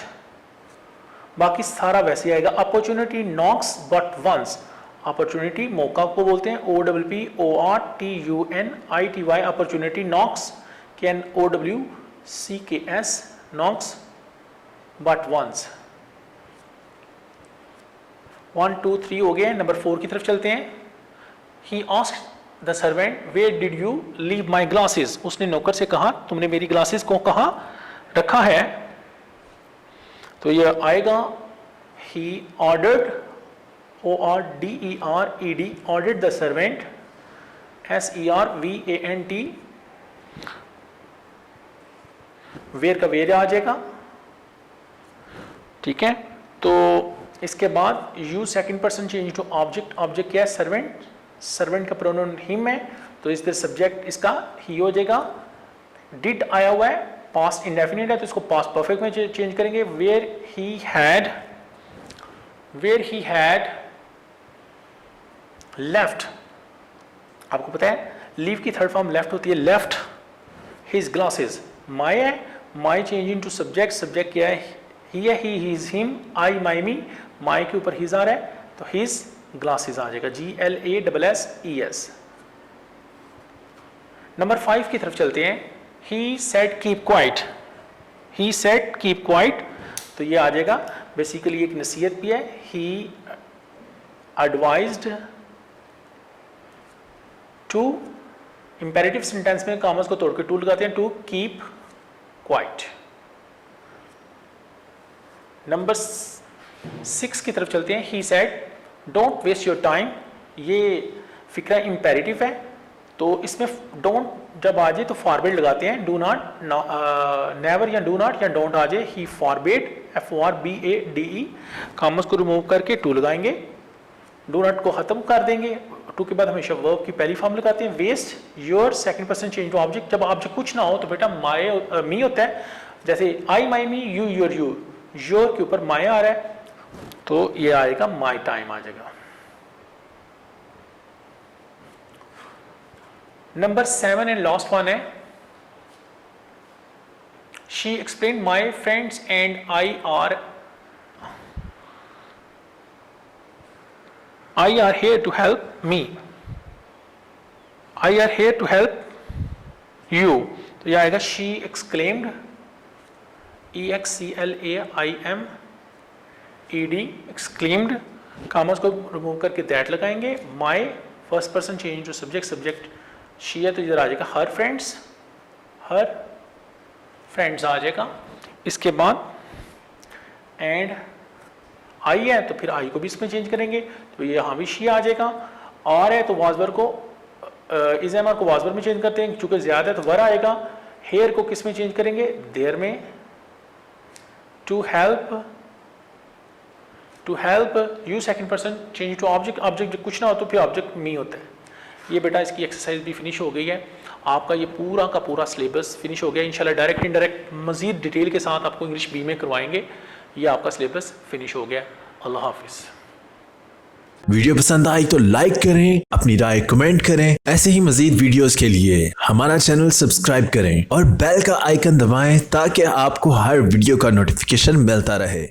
बाकी सारा वैसे आएगा. Opportunity knocks but once. Opportunity मौका को बोलते हैं, OPPORTUNITY. Opportunity knocks KNOWCKS knocks but once. 1 2 3 हो गए. नंबर 4 की तरफ चलते हैं. He asked the servant where did you leave my glasses. उसने नौकर से कहा तुमने मेरी ग्लासेस को कहाँ रखा है. तो ये आएगा he ordered, ORDERED, ordered the servant, SERVANT. Where का वेयर आ जाएगा. ठीक है. तो इसके बाद you second person change to object. Object क्या है, सर्वेंट का प्रोनाउन हिम है तो इस तरह सब्जेक्ट इसका ही हो जाएगा. डिड आया हुआ है, पास्ट इंडेफिनिट है तो इसको पास्ट परफेक्ट में चेंज करेंगे. Where he had left. आपको पता है लीव की थर्ड फॉर्म लेफ्ट होती है. Left his glasses. माई है, my change into subject क्या है, ही है, ही हिज हिम, आई माई मी, माई के ऊपर हिज आ रहा है तो हिज ग्लासेस आ जाएगा, GLASSES. नंबर 5 की तरफ चलते हैं. He said keep quiet. तो ये आ जाएगा बेसिकली एक नसीहत भी है. ही एडवाइज्ड टू इंपेरेटिव सेंटेंस में कॉमास को तोड़ के टू लगाते हैं, टू कीप क्वाइट। नंबर 6 की तरफ चलते हैं। He said don't waste your time, ये फिक्रा इंपेरेटिव है तो इसमें डोंट जब आ जाए तो फॉरबिड लगाते हैं, डू नॉट, नेवर या डू नॉट या डोंट आ जाए, ही फॉरबिड, FORBADE, कॉमर्स को रिमूव करके टू लगाएंगे, डू नॉट को खत्म कर देंगे, टू के बाद हमेशा वर्ब की पहली फॉर्म लगाते हैं। Waste your second person change to object, जब ऑब्जेक्ट कुछ ना हो तो बेटा माय मी होता है, जैसे आई माई मी, यू योर यू, योर के ऊपर माय आ रहा है तो ये आएगा माय टाइम आ जाएगा। नंबर 7 एंड लास्ट वन है, she explain my friends and I R here to help me, I are here to help you, तो यह आएगा she exclaimed, EXCLAIMED, exclaimed, commas को रिमूव करके दैट लगाएंगे, my first person change to subject, subject she है तो इधर आ जाएगा her friends आ जाएगा। इसके बाद एंड आई है तो फिर आई को भी इसमें चेंज करेंगे तो ये यहाँ भी शी आ जाएगा। और है तो वाजवर को इज़ेमर को वाजवर में चेंज करते हैं, चूंकि ज्यादा है तो वर आएगा। हेयर को किस में चेंज करेंगे, देयर में, to help you second person change to object, object कुछ ना हो तो फिर ऑब्जेक्ट मी होता है। ये बेटा इसकी एक्सरसाइज भी फिनिश हो गई है, आपका ये पूरा का पूरा सिलेबस फिनिश हो गया। इंशाल्लाह डायरेक्ट इनडायरेक्ट मजीद डिटेल के साथ आपको इंग्लिश बी में करवाएंगे। ये आपका सिलेबस फिनिश हो गया। अल्लाह हाफिज। वीडियो पसंद आई तो लाइक करें, अपनी राय कमेंट करें। ऐसे ही मजीद वीडियोस के लिए हमारा चैनल सब्सक्राइब करें और बेल का आइकन दबाएं ताकि आपको हर वीडियो का नोटिफिकेशन मिलता रहे।